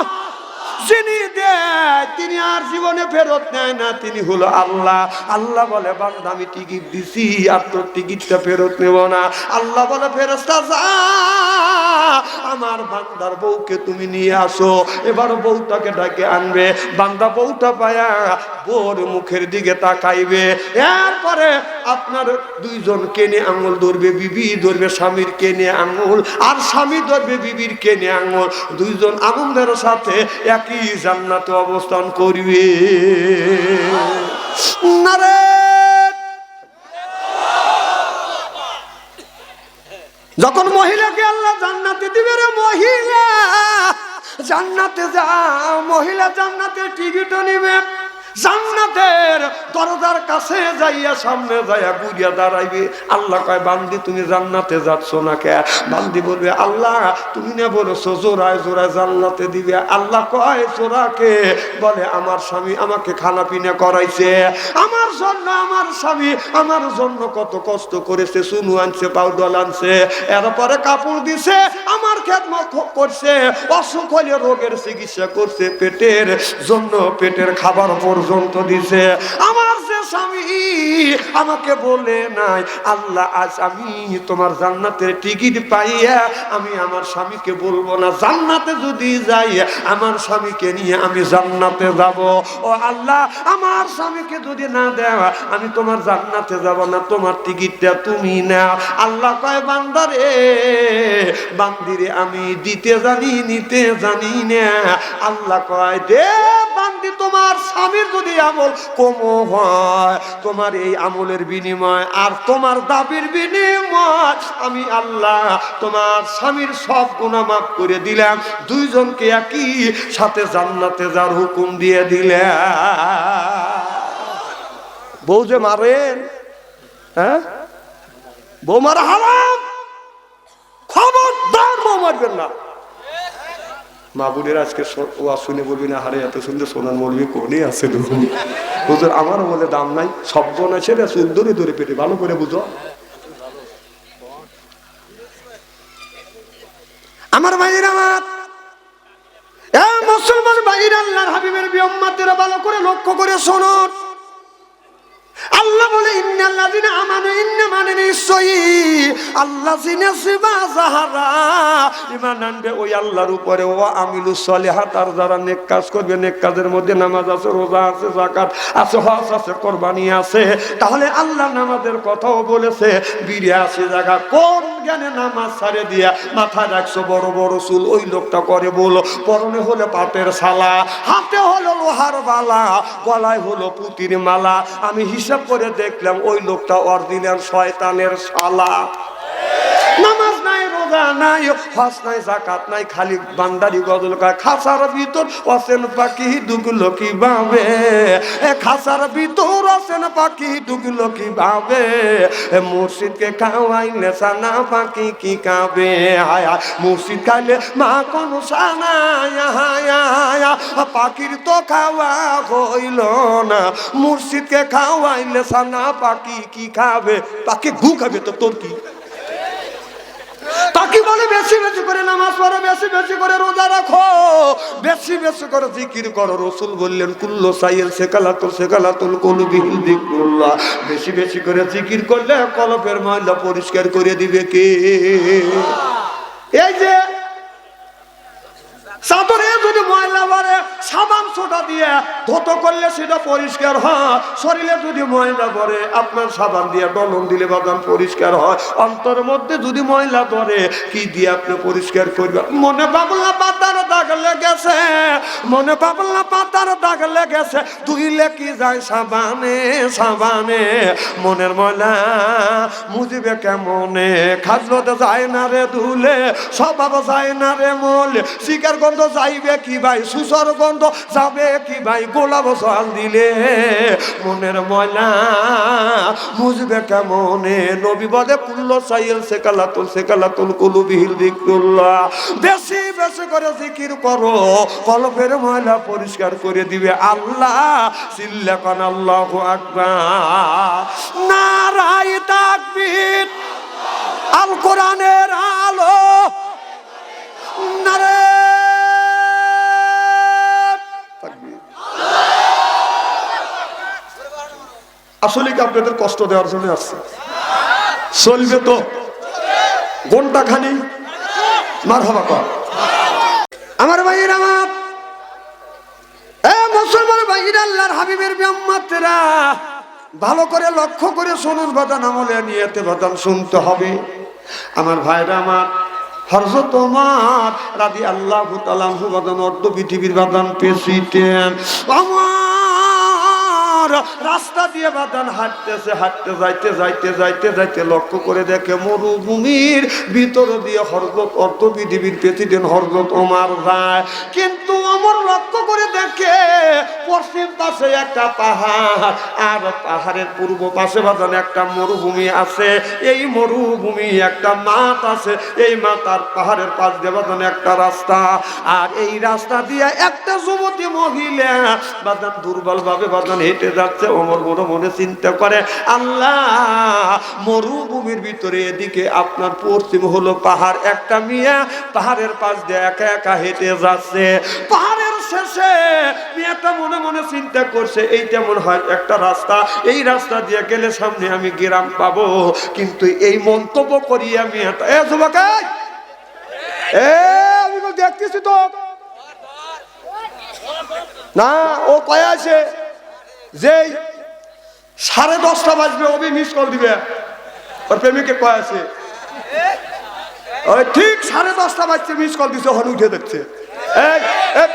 যিনি দেয় তিনি আর জীবনে ফেরত নেয় না, তিনি হলো আল্লাহ। আল্লাহ বলে বান্দা আমি টিকিট দিছি, আর তোর টিকিটটা ফেরত নেব না। আল্লাহ বলে ফেরেশতা যা, আমার বান্দার বউকে তুমি নিয়ে আসো। এবার বউটাকে ডাকে আনবে, বান্দা বউটা পায়া বউর মুখের দিকে তাকাইবে, এরপরে আপনার দুইজন কেনে আঙুল ধরবে, বিবি ধরবে স্বামীর কেনে আঙুল, আর স্বামী ধরবে বিবির কেনে আঙুল, দুইজন আনন্দের সাথে একই জান্নাতে অবস্থান করবে। নারে যখন মহিলাকে আল্লাহ জান্নাতে দিবে, রে মহিলা জান্নাতে যাও, মহিলা জান্নাতের টিকিটও নিবে, জান্নাতের দরজার কাছে যাইয়া সামনে যাইয়া বুঝিয়া দাঁড়াইবে। আল্লাহ কয় বান্দি তুমি জান্নাতে যাচ্ছ না কে? বান্দি বলবে আল্লাহ তুমি না বলেছো জোড়ায় জোড়ায় জান্নাতে দিবে। আল্লাহ কয় জোড়াকে? বলে আমার স্বামী আমাকে খানা পিনা করাইছে, আমার জন্য আমার স্বামী আমার জন্য কত কষ্ট করেছে, চুনু আনছে, পাউডার আনছে, এরপরে কাপড় দিছে, আমার খেদমত করছে, অসুখ হলে রোগের চিকিৎসা করছে, পেটের জন্য পেটের খাবার পর্যন্ত দিছে। আমার যে স্বামী আমাকে বলে নাই আল্লাহ আজ আমি তোমার জান্নাতের টিকিট পাইয়া আমি আমার স্বামীকে বলবো না জান্নাতে যদি যাই আমার স্বামীকে নিয়ে আমি জান্নাতে যাব। ও আল্লাহ আমার স্বামীকে যদি না দেওয়া আমি তোমার জান্নাতে যাব না, তোমার টিকিটটা তুমি নাও। আল্লাহ কয় বান্দারে বান্দিরে আমি দিতে জানি নিতে জানি না। আল্লাহ কয় দে বান্দি তোমার স্বামীর যদি আমল কম হয়, তোমার এই আমলের বিনিময় আর তোমার দাবির বিনিময় আমি আল্লাহ তোমার স্বামীর সব গুনাহ মাফ করে দিলাম, দুইজনকে একই সাথে জান্নাতে যার হুকুম দিয়ে দিলাম। বউ যে মারেন, হ্যাঁ বউ মারা হারাম, খবরদার বউ মারবেন না। মা বোনের আজকে ওয়া শুনে বলবি না, হারে এত সুন্দর সোনার মৌলবি কোনে আছে হুজুর, আমারও বলে দাম নাই, সব বোন আছে রে চুল ধরে ধরে পেটে, ভালো করে বুঝো। আমার ভাইয়ের, আমার মুসলমান ভাইয়ের, আল্লাহর হাবিবের বিউম্মতেরা ভালো করে লক্ষ্য করে শোনো। আল্লাহ বলে ইন্নাল্লাযিনা আমানু, ইন্না মানে নিশ্চয়ই আল্লাযিনা সিবাযাহারা, ঈমান আনবে ওই আল্লাহর উপরে, ওয়া আমিলুস সলিহাত, আর যারা নেক কাজ করবে, নেক কাজের মধ্যে নামাজ আছে, রোজা আছে, যাকাত আছে, হজ আছে, কুরবানি আছে। তাহলে আল্লাহ নামাজের কথাও বলেছে 82 জায়গা। কোন জ্ঞানে নামাজ ছাড়ে দিয়া মাথায় রাখছো বড় বড় চুল, ওই লোকটা করে বলো, পরনে হলো পাটের ছালা, হাতে হলো লোহার বালা, গলায় হলো পুতির মালা। আমি হিসাব করে দেখলাম ওই লোকটা অরিজিনাল শয়তানের শালা। নামাজ নাই, রোজা নাই, হজ নাই, যাকাত নাই, খালি বান্দারি গজল গায়। খাসার ভিতর অসেন পাখি ঢুকলো কিভাবে, খাসার ভিতর অসেন পাখি ঢুকলো কিভাবে, মুর্শিদকে খাওয়াইলে সানা পাখি কি খাবে, হায়া মুর্শিদ খাইলে মা কোন সানা, পাখির তো খাওয়া হইল না, মুর্শিদকে খাওয়াইলে সানা পাখি কি খাবে, পাখি গু খাবে তো তোর কি। তাকে বলে বেশি বেশি করে নামাজ পড়ো, বেশি বেশি করে রোজা রাখো, বেশি বেশি করে জিকির করো। রাসূল বললেন কুল্লু সাইয়্যিন সেকালাতুল কলবি যিকরুল্লাহ, বেশি বেশি করে জিকির করলে কলবের ময়লা পরিষ্কার করে দিবে কে? এই যে চাদরে যদি ময়লা বাড়ে, সাবান সোডা দিয়ে ধৌত করলে সেটা পরিষ্কার হয়। শরীরে যদি ময়লা ধরে, আপনার সাবান দিয়ে দলন দিলে বাদান পরিষ্কার হয়। অন্তরের মধ্যে যদি ময়লা ধরে, কি দিয়ে আপনি পরিষ্কার করবেন? মনে বাবলা পাতার দাগ লেগেছে, মনে বাবলা পাতার দাগ লেগেছে, ধুইলে কি যায় সাবানে সাবানে, মনের ময়লা মুজিবে কেমনে, খাজলতে যায় না রে ধুলে, স্বভাব যায় না রে মলে, শিকার গন্ধ যাইবে কি ভাই, সুসর গন্ধ যাবে কি ভাই, গোলাপ জল দিলে মনের ময়লা মুজবে কেমনে। নবী বলে কুল্লু সাইয়্যিন সেকালাতুল কুলুবি যিকরুল্লাহ, বেশি বেশি করে জিকির করো, কলবের ময়লা পরিষ্কার করে দিবে আল্লাহ। চিল্লা কোন আল্লাহু আকবার, নারায়ে তাকবীর, আল কোরআনের আলো, নারে আসলে কি আপনাদের কষ্ট দেওয়ার জন্য আসছে? চলবে তো ঘন্টা খানি মারহাবা কর। আমার ভাইয়ের, আমার মুসলমান ভাইয়ের, আল্লাহর হাবিবের বিউম্মতেরা ভালো করে লক্ষ্য করে শুনুন বাদান, আমলে নিয়তে বাদান শুনতে হবে। আমার ভাইরা, আমার হযরত ওমর রাদিয়াল্লাহু তাআলা আনহু বাদান অর্ধ পৃথিবীর বাদান প্রেসিডেন্ট। রাস্তা দিয়ে বাদান হাঁটতেছে, হাঁটতে যাইতে যাইতে যাইতে যাইতে লক্ষ্য করে দেখে মরুভূমির ভিতর দিয়ে হযরত অর্ধ পৃথিবীর প্রেসিডেন্ট হযরত ওমর যায়। কিন্তু ওমর লক্ষ্য করে দেখে পশ্চিম পাশে একটা পাহাড়, আর পাহাড়ের পূর্ব পাশে বাদান একটা মরুভূমি আছে। এই মরুভূমি একটা মাঠ আছে, এই মাঠ আর পাহাড়ের পাশ দিয়ে বাদান একটা রাস্তা, আর এই রাস্তা দিয়ে একটা যুবতী মহিলা বাদান দুর্বল ভাবে বাদান হেঁটে যাচ্ছে। ওমর মনে মনে চিন্তা করে, আল্লাহ মরুভূমির ভিতরে এদিকে আপনার পশ্চিম হলো পাহাড়, একটা মিয়া পাহাড়ের পাশ দিয়ে একা একা হেঁটে যাচ্ছে। পাহাড়ের শেষে মেয়েটা মনে মনে চিন্তা করছে, এইটা মনে হয় একটা রাস্তা, এই রাস্তা দিয়ে গেলে সামনে আমি গ্রাম পাবো। কিন্তু এই মন্তব্য করিয়া মেয়েটা, এ যুবক, আমি দেখতেছি তো না, ও কয়ে আছে যে 10:30 বাজবে, ওবি মিস কল দিবে, ওর প্রেমিকে কয়ে আছে ওই ঠিক 10:30 বাজছে, মিস কল দিছে, হন উঠে দেখছে। এই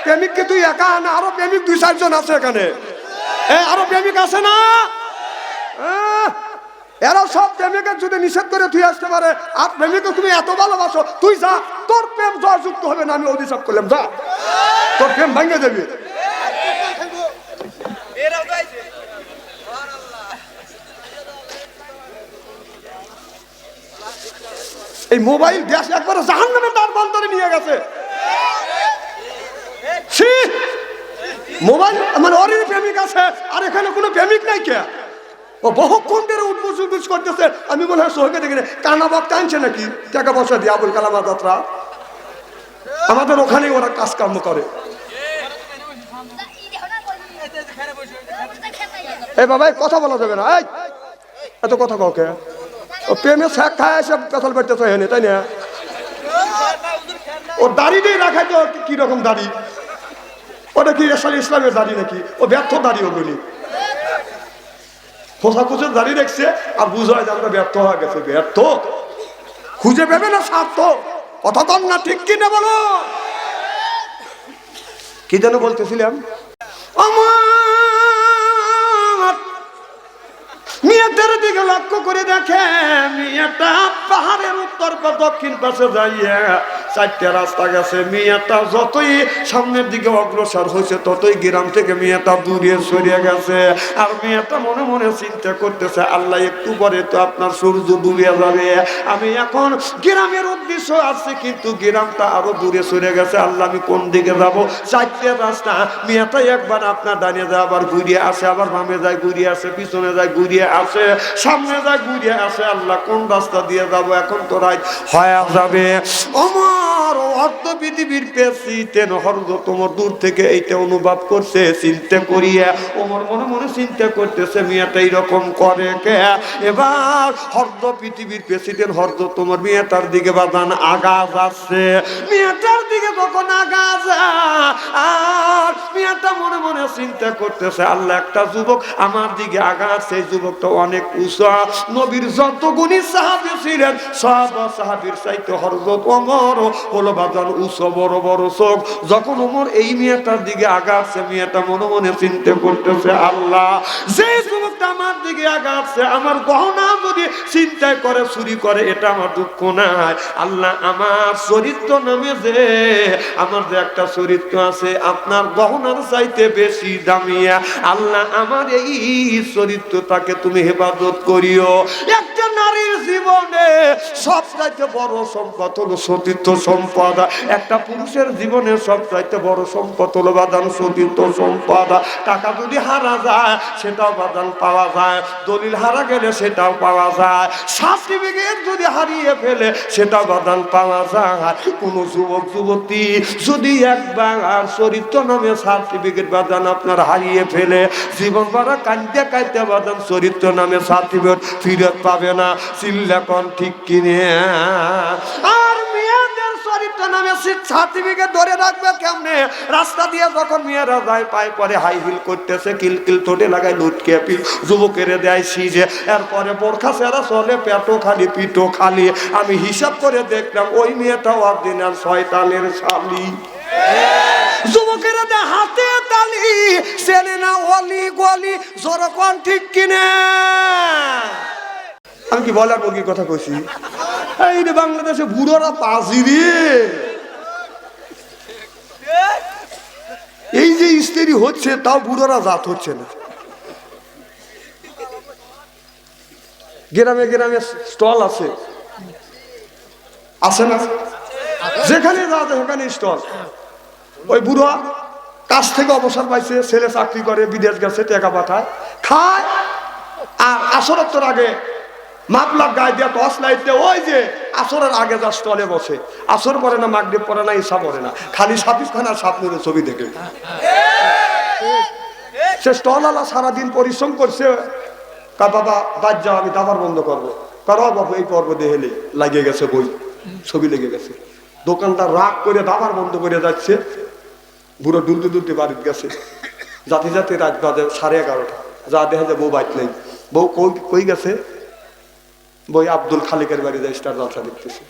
প্রেমিক কি তুই একা না আরো প্রেমিক 2-4 জন আছে এখানে? আরো প্রেমিক আছে না? এরা সব প্রেমিকের যদি নিষেধ করে তুই আসতে পারে, আর প্রেমিককে তুমি এত ভালোবাসো, তুই যা, তোর প্রেম জয়যুক্ত হবে না। আমি অভিশাপ করলাম, যা, তোর প্রেম ভেঙে দেবে। এই মোবাইল দেশ একবারে জাহান্নামে তার বন্তরে নিয়ে গেছে। মোবাইল মানে ওরই প্রেমিক আছে, আর এখানে কোনো প্রেমিক নাই কে? ও বহুক্ষণ ধরে উঠবুস করতেছে। আমি মনে হয় সোহকে দেখি কানা বক্তা আনছে নাকি, টাকা পয়সা দিয়ে আবুল কালাম আজাদরা। আমাদের ওখানেই ওরা কাজ কর্ম করে। এই বাবা কথা বলা যাবে না, এই এত কথা কাউকে। ও প্রেমে শাক খায় এসে পেছল পেটতেছে হেনে, তাই না? ও দাড়ি দিয়ে রাখাই তো কি রকম দাড়ি? ওটা কি আসলে ইসলামের দাড়ি নাকি? ও ব্যর্থ দাড়ি, ওগুলি খোসা খুঁজে দাঁড়িয়ে দেখছে আর বুঝ হয় যে আমরা ব্যর্থ হয়ে গেছে। ব্যর্থ খুঁজে পাবে না স্বার্থ। কথা কম না, ঠিক কিনা বলো? কি যেন বলতেছিলাম? আমার মেয়েদের দিকে লক্ষ্য করে দেখে, মেয়েটা পাহাড়ের উত্তর বা দক্ষিণ পাশে যাইয়া 4টে রাস্তা গেছে। মেয়েটা যতই সামনের দিকে অগ্রসর হয়েছে, ততই গ্রাম থেকে মেয়েটা দূরে সরিয়ে গেছে। আর মেয়েটা মনে মনে চিন্তা করতেছে, আল্লাহ একটু পরে তো আপনার সূর্য ডুবে যাবে, আমি এখন গ্রামের উদ্দেশ্য আছে, কিন্তু গ্রামটা আরো দূরে সরে গেছে। আল্লাহ আমি কোন দিকে যাব? 4টে রাস্তা। মেয়েটা একবার আপনার ডানে যায়, আবার ঘুরিয়ে আসে, আবার বামে যায় ঘুরিয়ে আসে, পিছনে যায় ঘুরিয়ে আসে, সামনে যায় ঘুরিয়ে আসে। আল্লাহ কোন রাস্তা দিয়ে যাব? এখন তো রাত হয়ে যাবে। আমার অর্ধ পৃথিবীর প্রেসিডেন্ট হরদ তোমার দূর থেকে এইটা অনুভব করছে। চিন্তা করিয়া ওমর মনে মনে চিন্তা করতেছে, মেয়েটা এইরকম করে কে? এবার হরদ পৃথিবীর প্রেসিডেন্ট হরদ তোমার মেয়েটার দিকে বাদান আগা যাচ্ছে। মেয়েটার দিকে যখন আগা যায়, আর মেয়েটা মনে মনে চিন্তা করতেছে, আল্লাহ একটা যুবক আমার দিকে আগা, সেই যুবকটা অনেক উঁচা। নবীর যত গুণী সাহাবী ছিলেন, সব সাহাবীর চাইতে হযরত ওমর হলো বাজান উঁচু, বড় বড় চোখ। যখন ওমর এই মেয়েটার দিকে আগাচ্ছে, মেয়েটা মনে মনে চিন্তা করতেছে, আল্লাহ যে যুবকটা আমার দিকে আগাচ্ছে, আমার গহনা যদি চিন্তায় করে চুরি করে, এটা আমার দুঃখ নাই। আল্লাহ আমার চরিত্র নামে যে আমার যে একটা চরিত্র আছে, আপনার গহনার চাইতে বেশি দামিয়া, আল্লাহ আমার এই চরিত্রটাকে তুমি হেফাজত করিও। একটা নারীর জীবনে সবচাইতে বড় সম্পদ হলো সতীর্থ সম্পদ। একটা পুরুষের জীবনে সবচাইতে বড় সম্পদ হলো বাদান সতীর্থ সম্পদ। টাকা যদি হারা যায় সেটাও বাদান পাওয়া যায়, দলিল হারা গেলে সেটাও পাওয়া যায়, সার্টিফিকেট যদি হারিয়ে ফেলে সেটা বাদান পাওয়া যায়। কোন যুবক যুবতী যদি একবার চরিত্র নামে সার্টিফিকেট বাদান আপনার হারিয়ে ফেলে, জীবন ভরা কাঁদতে কাঁদতে বাদান চরিত্র নামে সার্টিফিকেট ফিরত পাবে না। চিল্লাকন ঠিক কিনে? আর মেয়েদের চরিত্র নামে সার্টিফিকেট ধরে রাখবে কেমনে? রাস্তা দিয়ে যখন মেয়েরা যায়, পায়ে পরে হাই হিল করতেছে, কিলকিল টোটে লাগায় লুটকে যুবকের দেয় সিজে, এরপরে বোরখা সেরা চলে, পেটো খালি পিটো খালি। আমি হিসাব করে দেখলাম ওই মেয়েটা অরিজিনাল শয়তানের শালি। যুবকেরা দে হাতে তালি, চেনে না অলি গলি, জোরকন ঠিক কিনে? আমি কি বলার বগির কথা কইছি? এই রে বাংলাদেশে বুড়োরা পাজি রে। এই যে স্ত্রী হচ্ছে, তাও বুড়োরা জাত হচ্ছে না। গ্রামে গ্রামে স্টল আছে, আছে না? যেখানে যাওয়া যায় সেখানে স্টল। ওই বুড়ো কাজ থেকে অবসর পাইছে, ছেলে চাকরি করে, বিদেশ গেছে, টাকা পাঠায়, খায়। আর আসরের আগে মাপলাপ গায়ে দিয়ে টস লাইতে, ওই যে আসরের আগে যা স্টলে বসে, আসর পরে না, মাগরিব পরে না, ঈশা পরে না, খালি সাপিস খানার সাপনুরের ছবি দেখে। সে স্টলওয়ালা সারাদিন পরিশ্রম করছে, তা বাবা বাদ যাও, আমি দাবার বন্ধ করবো। করো বাবু, এই পর্ব দেহেলে লাগিয়ে গেছে, বই ছবি লেগে গেছে। দোকানদার রাগ করে দাবার বন্ধ করে যাচ্ছে, বুড়ো দুলতে দুলতে বাড়িতে গেছে। জাতি জাতি রাত বাজে 11:30, যা দেখা যায় বউ বাইক নেই। বউ কই গেছে? বই আব্দুল খালিকের বাড়ি যায়, স্টার জলসা দেখতেছে।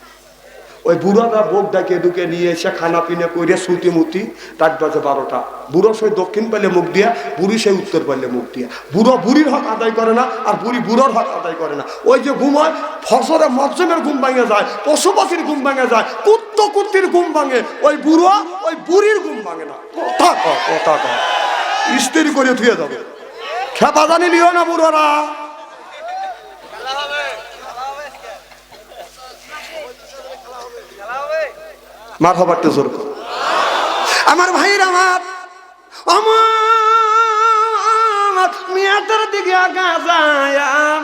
ওই বুড়ারা বোক ডাকে ঢুকে নিয়ে এসে খানা পিনে করে সুতি মুতি রাত বাজে 12টা। বুড়ো সেই দক্ষিণ পাইলে মুখ দিয়া, বুড়ি সেই উত্তর পাইলে মুখ দিয়া। বুড়ো বুড়ির হক আদায় করে না, আর বুড়ি বুড়োর হক আদায় করে না। ওই যে ঘুম হয়, ফসরে মজ্জমের ঘুম ভাঙে যায়, পশু পাখির ঘুম ভাঙে যায়, কুত্তির ঘুম ভাঙে, ওই বুড়ো ওই বুড়ির ঘুম ভাঙে না। কথা কয় স্ত্রী করে থুয়ে যাবে। খেপা জানি নিও না বুড়োরা। মার হবারটা জোর কর। আমার ভাইরা, আমার মেয়েটার দিকে আগা যায়,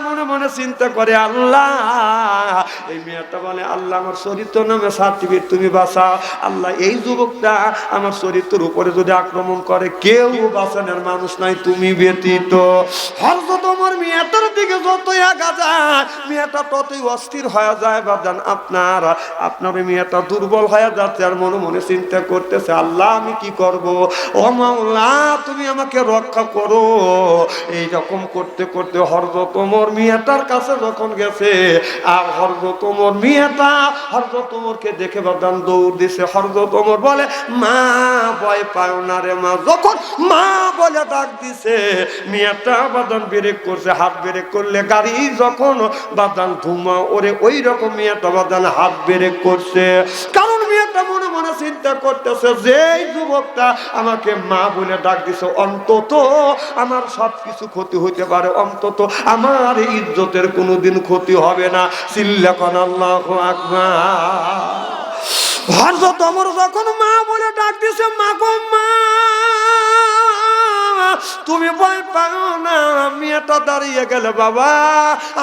মনে মনে চিন্তা করে আল্লাহ, এই মেয়েটা বলে আল্লাহ আমার চরিত্র নামে সার্টিফিকেট তুমি বাঁচাও। আল্লাহ এই যুবকটা আমার চরিত্রের উপরে যদি আক্রমণ করে, কেউ বাঁচানোর মানুষ নাই তুমি ব্যতীত। হযরত ওমর মেয়েটার দিকে যতই আগা যায়, মেয়েটা ততই অস্থির হয়ে যায়। বাদান আপনার মেয়েটা দুর্বল হয়ে যাচ্ছে, আর মনে মনে চিন্তা করতেছে আল্লাহ আমি কি করব, ও মাওলা তুমি আমাকে রক্ষা করো। এইরকম করতে করতে হযরত ওমর মিয়াটার কাছে যখন গেছে, আর হযরত ওমর মিয়াটা হযরত ওমরকে দেখে বাদান দৌড় দিছে। হযরত ওমর বলে মা ভয় পাও না রে মা। যখন মা বলে ডাক দিছে, মিয়াটা বাদান ব্রেক করছে। হাত ব্রেক করলে গাড়ি যখন বাদান ধুমা ওরে, ওই রকম মিয়াটা বাদান হাত ব্রেক করছে। কারণ মিয়াটা মনে মনে চিন্তা করতেছে যে এই যুবকটা আমাকে মা বলে ডাক দিছে, অন্তত আমার সবকিছু ক্ষতি হইতে পারে, অন্তত আমার ইজ্জতের কোনোদিন ক্ষতি হবে না। চিল্লাকান আল্লাহু আকবার। হযরত ওমর যখন মা বলে ডাক দিছে, মা গো মা তুমি ভয় পাও না। মেয়েটা দাঁড়িয়ে গেলে, বাবা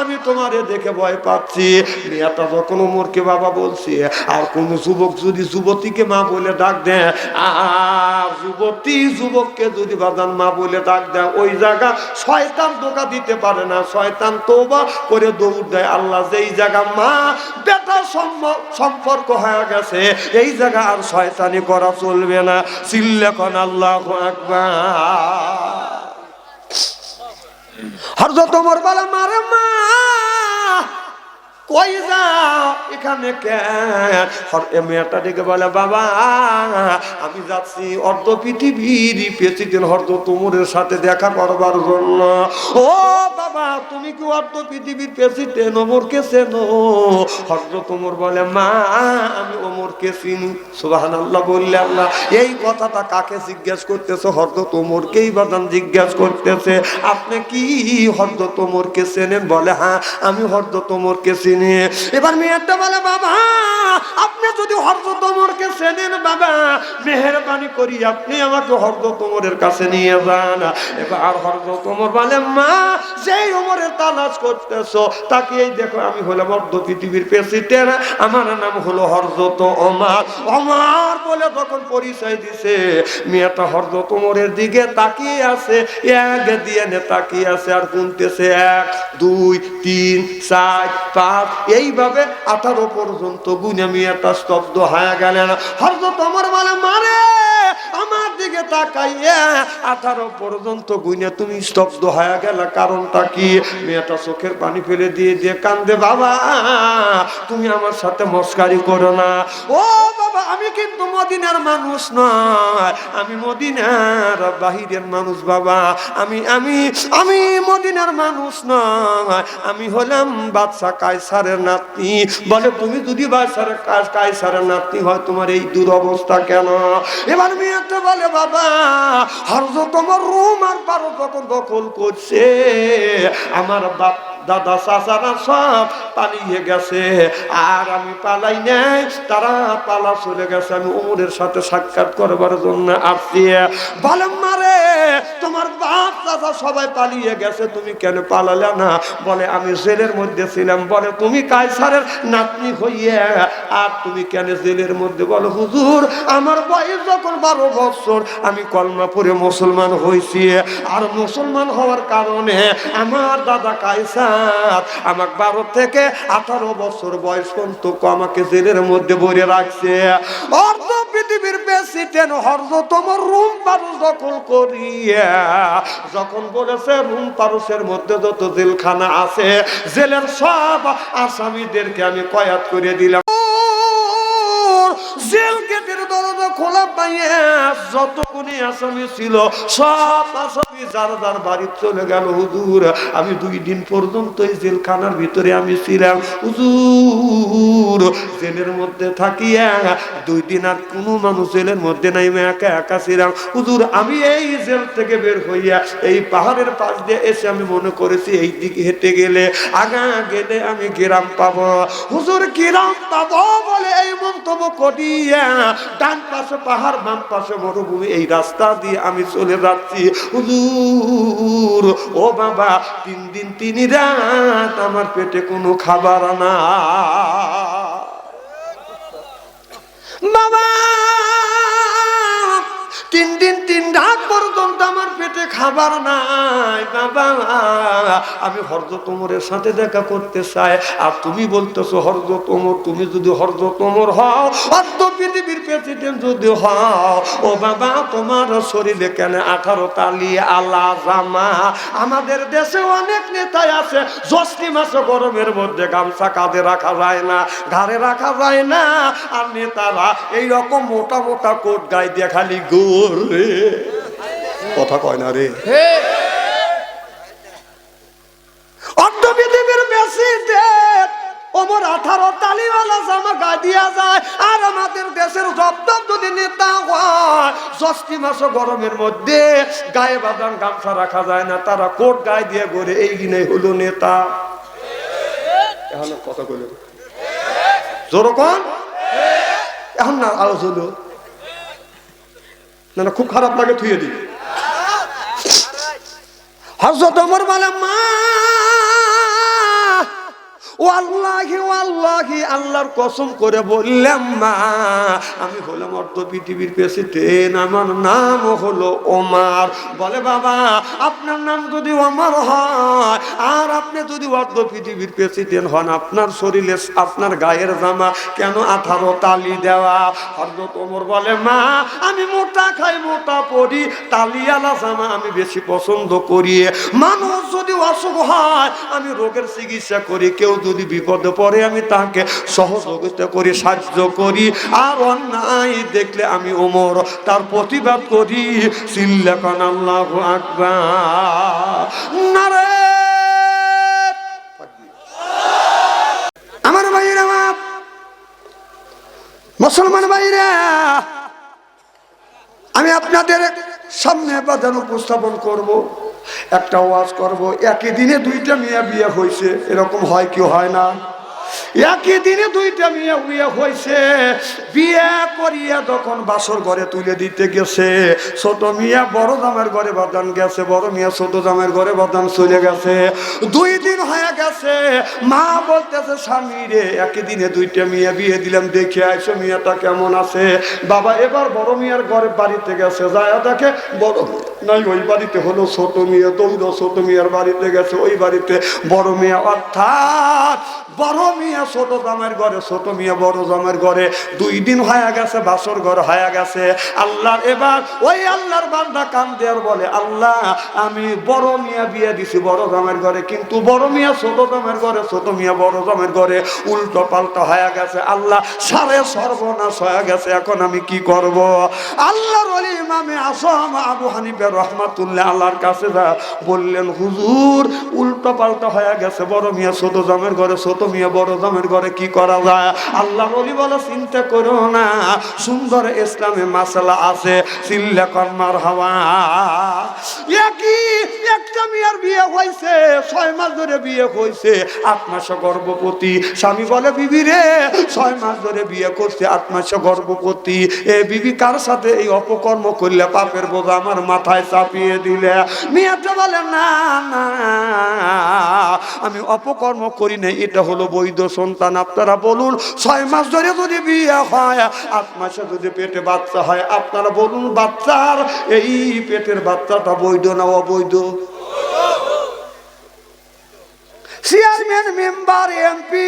আমি তোমারে দেখে ভয় পাচ্ছি। মেয়েটা যখন ওমরকে বাবা বলছি, আর কোন যুবক যদি যুবতীকে মা বলে ডাক দেয়, আর যুবতী যুবককে যদি বাদান মা বলে ডাক দেয়, ওই জায়গা শয়তান ধোঁকা দিতে পারে না। শয়তান তওবা করে দৌড় দেয়। আল্লাহ যেই জায়গা মা বেটা সম্পর্ক হয়ে গেছে, এই জায়গা আর শয়তানি করা চলবে না। চিল্লাকান আল্লাহু আকবার। হযরত ওমর বলে মারে মা কই যাও, এখানে কেন? মেয়েটা ডেকে বলে বাবা আমি যাচ্ছি অর্ধ পৃথিবীর প্রেসিডেন্ট হযরত ওমরের সাথে দেখা করবার জন্য। ও বাবা তুমি কি অর্ধ পৃথিবীর প্রেসিডেন্ট ওমরকে চেনো? হযরত ওমর বলে মা আমি ওমরকে চিনি। সুবহানাল্লাহ বললে আল্লাহ এই কথাটা কাকে জিজ্ঞেস করতেছে? হযরত ওমরকেই বাদান জিজ্ঞেস করতেছে আপনি কি হযরত ওমরকে চেনেন? বলে হ্যাঁ আমি হযরত ওমরকে চিনি। এবার মেয়েটা বলে বাবা আপনি যদি হযরত ওমরকে চেনেন, বাবা মেহেরবানি করি আপনি আমাকে হযরত ওমরের কাছে নিয়ে যান। এবার হযরত ওমর বলে মা যেই ওমরের তালাশ করতেছো তাকে এই দেখো, আমি হলাম অর্ধ পৃথিবীর প্রেসিডেন্ট, আমার নাম হলো হযরত ওমর। ওমর বলে তখন পরিচয় দিছে। মেয়েটা হযরত ওমরের দিকে তাকিয়ে আছে, এক দিয়ে তাকিয়ে আছে, আর গুনতেছে 1 2 3 4 5 এইভাবে 18 পর্যন্ত গুনে মেয়েটা স্তব্ধ হয়ে গেলেন। হযরত ওমর বলে মারে আমার দিকে তাকাইয়া 18 পর্যন্ত গুনে তুমি স্তব্ধ হয়ে গেল, কারণটা কি? মেয়েটা চোখের পানি ফেলে দিয়ে দিয়ে কান্দে, বাবা তুমি আমার সাথে মস্কারি করো না। ও বাবা আমি কিন্তু মদিনার মানুষ নয়, আমি মদিনার বাহিরের মানুষ বাবা, আমি আমি আমি মদিনার মানুষ নয়, আমি হলাম বাদশা কায়সারের নাতনি। বলে তুমি যদি বাদশার কায়সারের নাতনি হয় তোমার এই দুরবস্থা কেন? এবার মেয়েটা বলে বাবা হযরত ওমর রোম আর ভারত যখন দখল করছে, আমার বাপ দাদা চাচারা সব পালিয়ে গেছে, আর আমি পালাই নাই, তারা পালা চলে গেছে। আমি ওমরের সাথে সাক্ষাৎ করবার জন্য আসছি। বলে মারে তোমার বাপ দাদা সবাই পালিয়ে গেছে, তুমি কেন পালালে না? বলে আমি জেলের মধ্যে ছিলাম। বলে তুমি কায়সারের নাতনি হইয়া আর তুমি কেন জেলের মধ্যে? বলো হুজুর আমার বয়স যখন 12 বছর আমি কলমা পড়ে মুসলমান হয়েছি, আর মুসলমান হওয়ার কারণে আমার দাদা কায়সার আমাকে 12 থেকে 18 বছর বয়স পর্যন্ত আমাকে জেলের মধ্যে ভরে রাখছে। অর্ধ পৃথিবীর প্রেসিডেন্ট হযরত ওমর রোম পারস দখল করিয়া যখন বলেছে রোম পারসের মধ্যে যত জেলখানা আছে জেলের সব আসামিদেরকে আমি কয়াত করে দিলাম। জেল গেটের দরজা খোলা পাইয়ে যতক্ষণে আসামি ছিল সব আসামি যার যার বাড়ি চলে গেল। হুজুর আমি 2 দিন পর্যন্ত এই জেলখানার ভিতরে আমি ছিলাম। হুজুর জেলের মধ্যে থাকিয়া 2 দিন আর কোনো মানুষ জেলের মধ্যে নাই, আমি একা একা ছিলাম। হুজুর আমি এই জেল থেকে বের হইয়া এই পাহাড়ের পাশ দিয়ে এসে আমি মনে করেছি এই দিকে হেঁটে গেলে আগা গেলে আমি গ্রাম পাবো। হুজুর গ্রাম পাবো বলে এই মন্তব্য করিয়া ডান পাশে পাহাড় বাম পাশে মরুভূমি এই রাস্তা দিয়ে আমি চলে যাচ্ছি। হুজুর ও বাবা 3 দিন 3 রাত আমার পেটে কোনো খাবার না। বাবা 3 দিন 3 রাত পর্যন্ত আমার পেটে খাবার নাই। বাবা আমি হযরত ওমরের সাথে দেখা করতে চাই, আর তুমি বলতেছো হযরত ওমর, তুমি যদি হযরত ওমর হও অর্ধ পৃথিবীর প্রেসিডেন্ট যদি হও, ও বাবা তোমার শরীরে কেন 18 তালি আলা জামা? আমাদের দেশে অনেক নেতাই আছে জ্যৈষ্ঠ মাসে গরমের মধ্যে গামছা কাঁধে রাখা যায় না, ঘাড়ে রাখা যায় না, আর নেতারা এইরকম মোটা মোটা কোট গায়ে দিয়ে খালি গোরে কথা কয় না রে। অর্ধ পৃথিবীর প্রেসিডেন্ট ওমর 18 তালিওয়ালা জামা গায়ে দিয়া যায়, আর আমাদের দেশের জব্দ যদি নেতা হয় জ্যৈষ্ঠ মাসে গরমের মধ্যে গায়ে বাঁধান গামছা রাখা যায় না, তারা কোট গায়ে দিয়ে ঘুরে, এই গিনে হলো নেতা। এখন কথা বলে জোরকন এখন না আলো হলো না, খুব খারাপ লাগে থুয়ে দিই। হযরত ওমর বলে মা ওয়াল্লাহি ওয়াল্লাহি আল্লাহর কসম করে বললাম মা আমি হলাম অর্ধ পৃথিবীর প্রেসিডেন্ট, আমার নাম হলো ওমর। বলে বাবা আপনার নাম যদি ওমর হয় আর আপনি যদি অর্ধ পৃথিবীর প্রেসিডেন্ট হন, আপনার শরীরে আপনার গায়ের জামা কেন 18 তালি দেওয়া? হযরত ওমর বলে মা আমি মোটা খাই মোটা পরি, তালিয়ালা জামা আমি বেশি পছন্দ করি। মানুষ যদি অসুখ হয় আমি রোগের চিকিৎসা করি, কেউ যদি বিপদে পড়ে আমি তাকে সহযোগিতা করি, সাহায্য করি, আর অন্যায় দেখলে আমি ওমর তার প্রতিবাদ করি। চিল্লাকান আল্লাহু আকবার, নারে আমার ভাইরা, মুসলমান ভাইরা, আমি আপনাদের সামনে বাজান উপস্থাপন করব, একটা ওয়াজ করব। একই দিনে 2টা মেয়ে বিয়ে হয়েছে, এরকম হয় কি হয় না? একই দিনে 2টা মেয়ে বিয়ে হয়েছে। বিয়ে করিয়া যখন বাসর ঘরে তুলে দিতে গেছে, ছোট মিয়া বড় জামের ঘরে বাদান গেছে, বড় মিয়া ছোট জামের ঘরে বাদান চলে গেছে। 2 দিন হয়ে গেছে, মা বলতেছে স্বামী রে একই দিনে 2টা মেয়ে বিয়ে দিলাম, দেখে আইসো মেয়েটা কেমন আছে। বাবা এবার বড় মিয়ার ঘরে বাড়িতে গেছে, যায় দেখে বড় নাই, ওই বাড়িতে হলো ছোট মেয়ে, দৌড় ছোট মিয়ার বাড়িতে গেছে, ওই বাড়িতে বড় মেয়ে, অর্থাৎ বড় মিয়া ছোট জামের ঘরে, ছোট মিয়া বড় জামের ঘরে। 2 দিন হয়ে গেছে, বাসর ঘর হয়ে গেছে। আল্লাহ এবার ওই আল্লাহর বান্দা কান্দে আর বলে আল্লাহ আমি বড় মিয়া বিয়ে দিছি বড় জামের ঘরে, কিন্তু বড় মিয়া ছোট জামের ঘরে, ছোট মিয়া বড় জামের ঘরে, উল্টো পাল্টা হয়ে গেছে। আল্লাহ সারে সর্বনাশ হয়ে গেছে, এখন আমি কি করব? আল্লাহর ওলি ইমামে আযম আবু হানিফা রাহমাতুল্লাহ আল্লাহর কাছে যা বললেন হুজুর উল্টো পাল্টা হয়ে গেছে, বড় মিয়া ছোট জামের ঘরে, ছোট মিয়া বড় জামের ঘরে, কি করা যায়? আল্লাহর ওলি বলে চিন্তা করো না, সুন্দর ইসলামে মাসালা আছে, চিল্লা কর মারহাবা। একটা মেয়ের বিয়ে হয়েছে, 6 মাস ধরে বিয়ে হয়েছে, 8 মাসে গর্ভবতী। স্বামী বলে বিবি রে 6 মাস ধরে বিয়ে করছে, 8 মাসে গর্ভবতী, এ বিবি কার সাথে এই অপকর্ম করলে, পাপের বোঝা আমার মাথায় চাপিয়ে দিলে? মেয়েটা বলে না না আমি অপকর্ম করি নাই, এটা হলো বৈধ সন্তান। আপনারা বলুন 6 মাস ধরে যদি বিয়ে হয়, 8 মাসে যদি পেটে বাচ্চা হয়, আপনারা বলুন বাচ্চার এই পেটের বাচ্চাটা বৈধ না অবৈধ? চেয়ারম্যান, মেম্বার, এমপি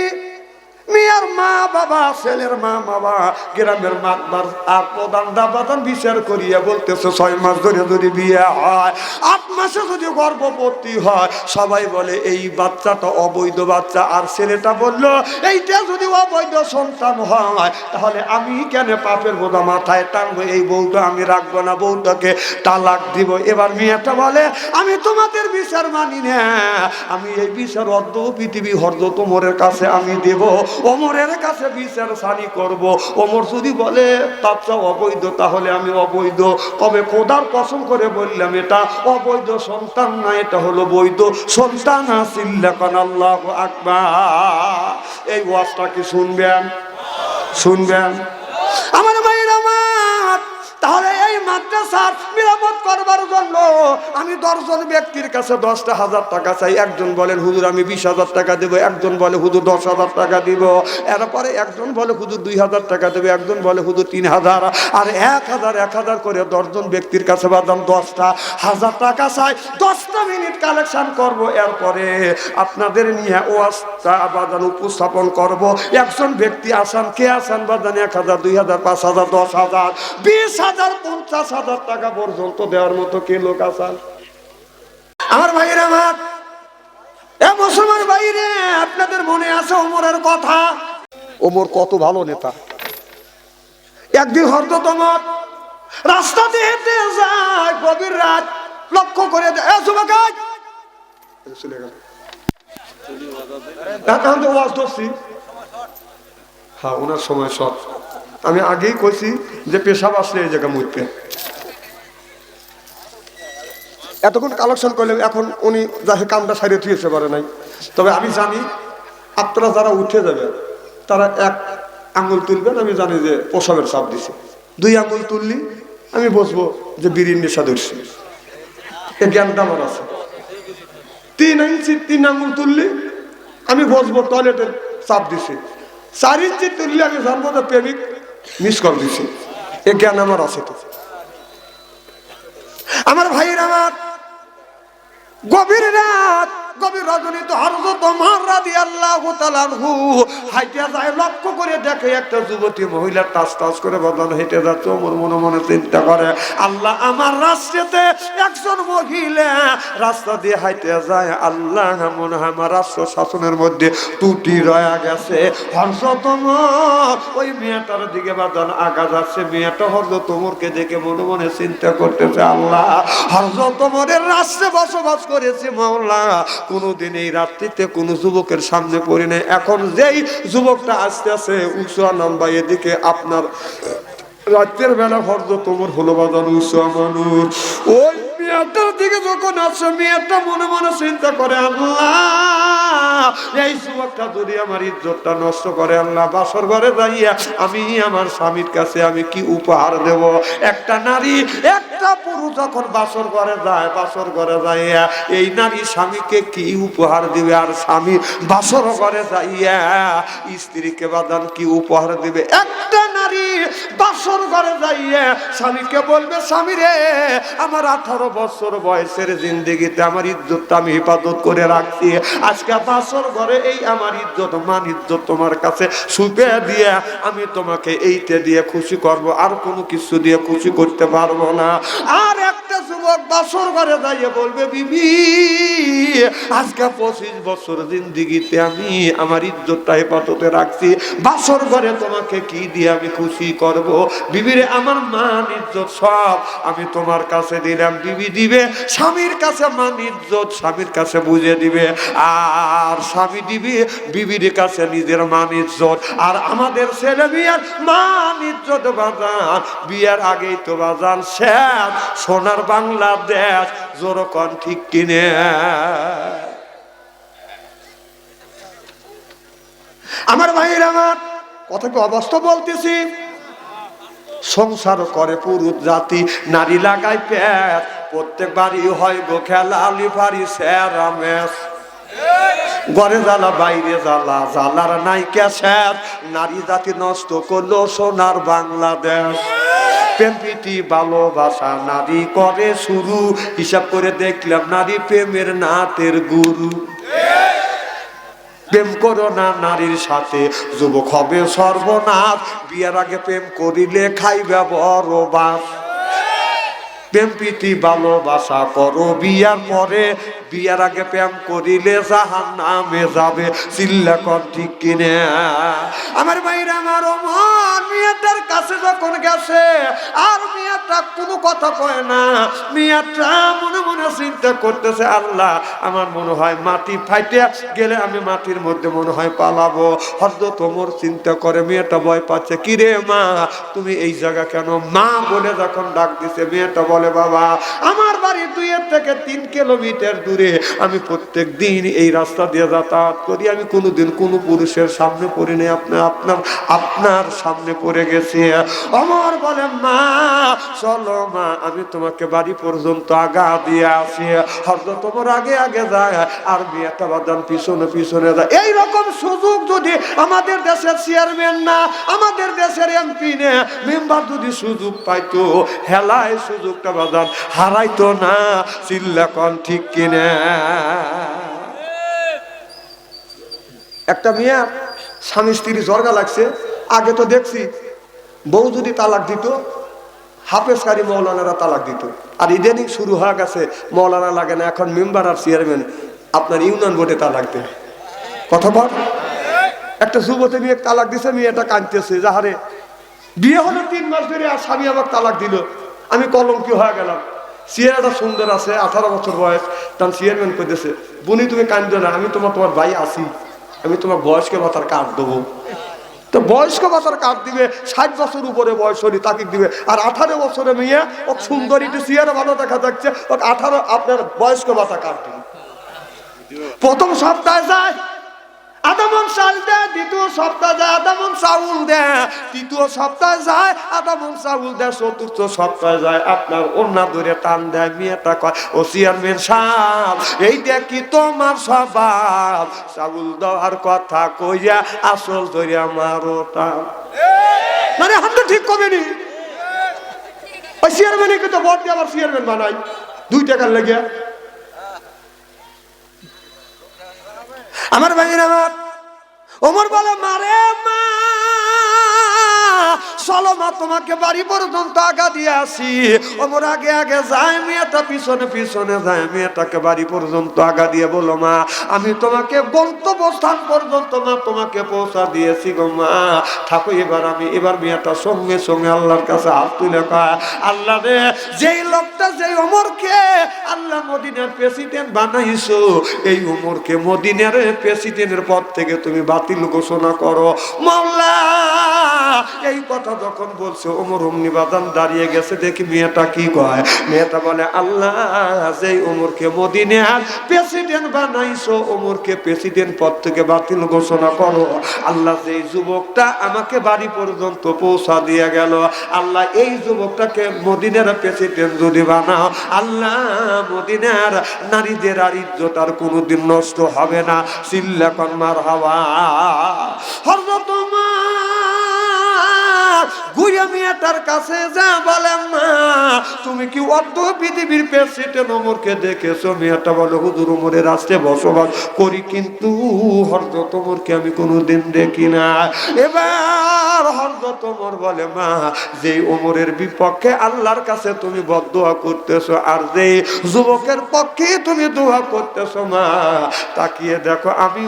মেয়ের মা বাবা, ছেলের মা বাবা, গ্রামের মাতবার আর প্রধান দাবাদান বিচার করিয়া বলতেছে 6 মাস ধরে যদি বিয়ে হয়, 8 মাসে যদি গর্ভবতী হয়, সবাই বলে এই বাচ্চাটা অবৈধ বাচ্চা। আর ছেলেটা বলল এইটা যদি অবৈধ সন্তান হয় তাহলে আমি কেন পাপের বোঝা মাথায় টানবো, এই বউটা আমি রাখবো না, বউটাকে তালাক দিব। এবার মেয়েটা বলে আমি তোমাদের বিচার মানি না, আমি এই বিচার অর্ধ পৃথিবী হর্দ তোমরের কাছে আমি দেব, ওমরের কাছে বিচার সানি করব। ওমর যদি বলে বাচ্চা অবৈধ তাহলে আমি অবৈধ। তবে খোদার কসম করে বললাম এটা অবৈধ সন্তান না, এটা হলো বৈধ সন্তান। আসিল্লাকান আল্লাহু আকবার। এই ওয়াজটা কি শুনবেন? শুনবেন আমার ভাইরা আমার? তাহলে এই মাদ্রাসার মেরামত করবার জন্য আমি 10 জন ব্যক্তির কাছে 10,000 টাকা চাই। একজন বলেন হুজুর আমি 20,000 টাকা দেব, একজন বলে হুজুর 10,000 টাকা দিব, এরপরে একজন বলে হুজুর 2,000 টাকা দেবে, একজন বলে হুজুর 3,000, আর 1,000 করে 10 জন ব্যক্তির কাছে বাদাম 10,000 টাকা চাই। 10টা মিনিট কালেকশন করব, এরপরে আপনাদের নিয়ে ওয়াজটা বাদান উপস্থাপন করব। একজন ব্যক্তি আসান, কে আসান বাদান? 1,000, 2,000, 5,000, 10,000, 20,000, 50,000 টাকা পর্যন্ত দেওয়ার মতো কে লোক আসান? আমার ভাইয়ের আমার এ মুসলমান ভাইরে, আপনাদের মনে আছে ওমরের কথা? ওমর কত ভালো নেতা। একদিন হযরত ওমর রাস্তাতে হেঁটে যায়, গভীর রাত, লক্ষ্য করে চলে গেল। ওয়াজ ধরছি, হ্যাঁ ওনার সময় সব আমি আগেই কইছি যে পেশাব আসলে এই জায়গা মুখবে। এতক্ষণ কালেকশন করলেন, এখন উনি যাকে কামটা সারিয়ে থুয়েছে পারে নাই। তবে আমি জানি আপনারা যারা উঠে যাবেন তারা 1 আঙ্গুল তুলবেন, আমি জানি যে প্রসাবের চাপ দিছে। 2 আঙ্গুল তুললি আমি বুঝবো যে বিড়ির নেশা ধরছি, এ জ্ঞানটা আমার আছে। 3 ইঞ্চি 3 আঙ্গুল তুললি আমি বুঝবো টয়লেটের চাপ দিছে। 4 ইঞ্চি তুললে আমি জানবো যে প্রেমিক মিস কল দিছে, এ জ্ঞান আমার আছে। তো আমার ভাইয়ের আমার, গভীর রাত, গভীর রজনীত হযরত ওমর রাদিয়াল্লাহু তাআলা আনহু হাইটা যায়, লক্ষ্য করে দেখে একটা যুবতী মহিলা টাস টাস করে বদন হেঁটে যাচ্ছে। ওমর মনে মনে চিন্তা করে আল্লাহ আমার রাস্তাতে একজন মহিলা রাস্তা দিয়ে হাইটে যায়, আল্লাহ মনে হয় আমার রাষ্ট্র শাসনের মধ্যে ত্রুটি রয়ে গেছে। হযরত ওমর ওই মেয়েটার দিকে বদন আগা যাচ্ছে, মেয়েটা হযরত ওমরকে দেখে মনে মনে চিন্তা করতেছে আল্লাহ হযরত ওমরের রাস্তায় বসবাস করেছে মাওলা, কোনদিন এই রাত্রিতে কোন যুবকের সামনে পড়ি নাই। এখন যেই যুবকটা আসতে আছে উঁচা লম্বা, এদিকে আপনার রাতের বেলা হযরত ওমর হলো বাজান উঁচা মানুষ। ওই মেয়েটার দিকে যখন আসছে, মেয়েটা মনে মনে চিন্তা করে আল্লাহ এই যুবকটা যদি আমার ইজ্জতটা নষ্ট করে, আল্লাহ বাসর ঘরে যাইয়া আমি আমার স্বামীর কাছে আমি কি উপহার দেব? একটা নারী, একটা পুরুষ যখন বাসর ঘরে যায়, বাসর ঘরে যাইয়া এই নারী স্বামীকে কি উপহার দিবে? আর স্বামী বাসর ঘরে যাইয়া স্ত্রীকে বাদান কি উপহার দিবে? একটা নারী বাসর ঘরে যাইয়া স্বামীকে বলবে স্বামী রে আমার 18 বছর বয়সের জিন্দেগিতে আমার ইজ্জতটা আমি হেফাজত করে রাখছি, আজকে বাসর ঘরে এই আমার ইজ্জত মান ইজ্জত তোমার কাছে সুপে দিয়ে আমি তোমাকে এইটা দিয়ে খুশি করব, আর কোনো কিছু দিয়ে খুশি করতে পারবো না। আর একটা যুবক বাসর ঘরে যাইয়ে বলবে বিবি আজকে 25 বছর জিন্দেগিতে আমি আমার ইজ্জতটা হেফাজতে রাখছি, বাসর ঘরে তোমাকে কি দিয়ে আমি খুশি করব? বিবিরে আমার মান ইজ্জত সব আমি তোমার কাছে দিলাম। বিবি দিবে স্বামীর কাছে মান ইজ্জত, স্বামীর কাছে বুঝে দিবে, আর স্বামী দিবে বিবির কাছে নিজের মান ইজ্জত। আর আমাদের ছেলে মেয়ের মান ইজ্জত বাজান বিয়ের আগেই তো বাজান শেষ। সোনার বাংলাদেশ জোরকন ঠিক কিনে? আমার ভাইয়ের আমার কথা কি অবাস্তব বলতেছি? সংসার করে পুরুষ জাতি, নারী লাগায় পেট, প্রত্যেক বাড়ি হয় গো খেলা লিফারি স্যারামেশ। ঘরে জ্বালা বাইরে জ্বালা, জ্বালার নাইকা শেষ, নারী জাতি নষ্ট করলো সোনার বাংলাদেশ। প্রেম প্রীতি ভালোবাসা নারী করে শুরু, হিসাব করে দেখলাম নারী প্রেমের নাতের গুরু। প্রেম করো না নারীর সাথে, যুবক হবে সর্বনাশ। বিয়ের আগে প্রেম করিলে খাইবে বড়বাস। প্রেম প্রীতি ভালোবাসা করো বিয়ার পরে, বিয়ার আগে প্রেম করিলে জাহান্নামে যাবে। চিল্লা কর ঠিক কিনে? আমার ভাইরা, আমার মন মেয়েটার কাছে যখন গেছে, আর মেয়েটা কোনো কথা কয় না। মেয়েটা মনে মনে চিন্তা করতেছে, আল্লাহ আমার মনে হয় মাটি ফাইটে গেলে আমি মাটির মধ্যে মনে হয় পালাবো। হযরত ওমর চিন্তা করে, মেয়েটা ভয় পাচ্ছে। কিরে মা, তুমি এই জায়গা কেন? মা বলে যখন ডাক দিছে, মেয়েটা বলে, বাবা আমার বাড়ি 2 থেকে 3 কিলোমিটার দূরে, আমি প্রত্যেক দিন এই রাস্তা দিয়ে যাতায়াত করি, আমি কোনোদিন কোনো পুরুষের সামনে পড়ি নাই, আপনার সামনে পড়ে গেছি। ওমর বলে, মা চলো মা, আমি তোমাকে বাড়ি পর্যন্ত আগা দিয়ে আসি। হযরত ওমর আগে আগে যায়, আর মেয়েটা বাদান পিছনে পিছনে যায়। এইরকম সুযোগ যদি আমাদের দেশের চেয়ারম্যান না, আমাদের দেশের এমপি না, মেম্বার যদি সুযোগ পাইতো, হেলায় সুযোগটা বাদান হারাইতো না। চিল্লা কোন ঠিক কিনা? একটা মেয়ে স্বামী স্ত্রী জর্গা লাগছে, আগে তো দেখছি বউ যদি তালাক দিত, হাফেজকারী মৌলানারা তালাক দিত। আর ইদানিং শুরু হয়ে গেছে, মৌলানা লাগে না, এখন মেম্বার আর চেয়ারম্যান আপনার ইউনিয়ন বোর্ডে তালাক দেয়। কথা বল। একটা যুবতী মেয়ে তালাক দিছে, মেয়েটা কাঁদতেছে, যাহারে বিয়ে হলো 3 মাস ধরে, আর স্বামী আবার তালাক দিল। আমি কলঙ্কি হয়ে গেলাম। চেহারাটা সুন্দর আছে, 18 বছর বয়স। তার চেয়ারম্যান কইতেছে, বুনি তুমি কান্দো না, আমি তোমার ভাই আছি, আমি তোমার বয়স্ক ভাতার কার্ড দেবো। তো বয়স্ক ভাতার কার্ড দিবে, 60 বছর উপরে বয়স হলে তাকে দিবে। আর 18 বছরে মেয়ে, ও সুন্দরী, চেহারা ভালো দেখা যাচ্ছে, ও 18 আপনার বয়স্ক ভাতা কার্ড দিবে। প্রথম সপ্তাহে যায় আদামন চাল দেয়, দ্বিতীয় সপ্তাহে যায় আদামন চাউল দেয়, তৃতীয় সপ্তাহে যায় আদামন চাউল দেয়, চতুর্থ সপ্তাহে যায় আপনার ওড়না ধরে টান দেয়। মেয়েটা কয়, ও চেয়ারম্যান সাহেব, এই দেখি তোমার স্বভাব, চাউল দেওয়ার কথা কইয়া আসল ধরে আমার টান। মানে হাত ঠিক কমেনি। ওই চেয়ারম্যানে কিন্তু ভোট দিয়ে আবার চেয়ারম্যান বানাই 2 টাকার লেগে। আমার ভাইয়ের, আমার ওমর বলে, মারে মা চলো মা, তোমাকে বাড়ি পর্যন্ত আগা দিয়ে আসি। ওমর আগে আগে যায়, মেয়েটা পিছনে পিছনে যায়। মেয়েটাকে বাড়ি পর্যন্ত আগা দিয়ে বলো, মা আমি তোমাকে গন্তব্যস্থান পর্যন্ত মা তোমাকে পৌঁছা দিয়েছি গো মা, থাকো এবার আমি। এবার মেয়েটা সঙ্গে সঙ্গে আল্লাহর কাছে হাত তুলে কয়, আল্লাহ রে, যেই লোকটা, যেই ওমরকে আল্লাহ মদিনার প্রেসিডেন্ট বানাইছো, এই ওমরকে মদিনার প্রেসিডেন্টের পদ থেকে তুমি বাতিল ঘোষণা করো মাওলা। এই কথা যখন বলছে, ওমর অমনি বাদান দাঁড়িয়ে গেছে। দেখি মেয়েটা কি কয়। মেয়েটা বলে, আল্লাহ যেই ওমরকে মদিনার প্রেসিডেন্ট বানাইছো, ওমরকে প্রেসিডেন্ট পদ থেকে বাতিল ঘোষণা করো। আল্লাহ যেই যুবকটা আমাকে বাড়ি পর্যন্ত পৌঁছা দিয়ে গেল, আল্লাহ এই যুবকটাকে মদিনার প্রেসিডেন্ট যদি বানাও, আল্লাহ মদিনার নারীদের আর ইজ্জত আর কোনোদিন নষ্ট হবে না। চিল্লা কর মারহাবা। হযরত ঘুরে মেয়েটার কাছে যা বলে, মা তুমি কি অর্ধ পৃথিবীর প্রেসিডেন্ট ওমরকে দেখেছো? মেয়েটা বলে, হুজুর ওমরের রাষ্ট্রে বসবাস করি, কিন্তু হযরত ওমরকে আমি কোনোদিন দেখি না। এবার হযরত ওমর বলে, মা যেই ওমরের বিপক্ষে আল্লাহর কাছে তুমি বদদোয়া করতেছো, আর যেই যুবকের পক্ষে তুমি দোয়া করতেছো, মা তাকিয়ে দেখো, আমি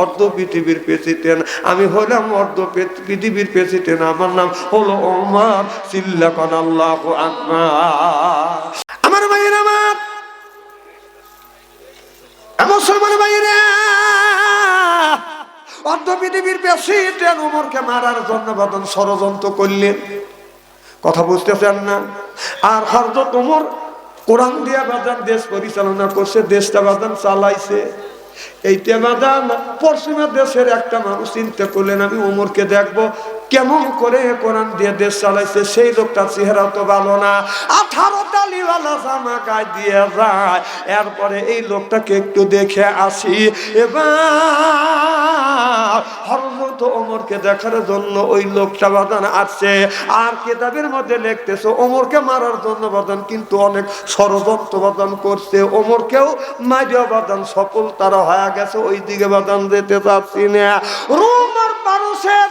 অর্ধ পৃথিবীর প্রেসিডেন্ট, আমি হলাম অর্ধ পৃথিবীর প্রেসিডেন্ট, আমার নাম হলো ওমর। চিল্লা কোন আল্লাহু আকবার। আমার ভাইয়েরা, আমার মুসলমান ভাইয়েরা, অর্ধ পৃথিবীর প্রেসিডেন্ট ওমরকে মারার জন্য বাদন ষড়যন্ত্র করলেন। কথা বুঝতেছেন না? আর হযরত ওমর কোরআন দিয়া বাজান দেশ পরিচালনা করছে, দেশটা বাজান চালাইছে। এইটা বাজান পশ্চিমা দেশের একটা মানুষ চিন্তা করলেন, আমি ওমরকে দেখবো কেমন করে কোরআন দিয়ে দেশ চালাইছে। সেই লোকটার চেহারা তো ভালো না, 18 তালিওয়ালা জামা গায়ে দিয়ে যায়। এরপরে এই লোকটাকে একটু দেখে আসি। এবার হযরত ওমরকে দেখার জন্য ওই লোকটা বাদান আসছে, আর কিতাবের মধ্যে লিখতেছে ওমরকে মারার জন্য বাদান কিন্তু অনেক ষড়যন্ত্র বাদান করছে। ওমরকেও মারিয়া বাদান সফল তারা হয়ে গেছে, ওই দিকে বাদান যেতে চাচ্ছি না। রোম আর পারস্যের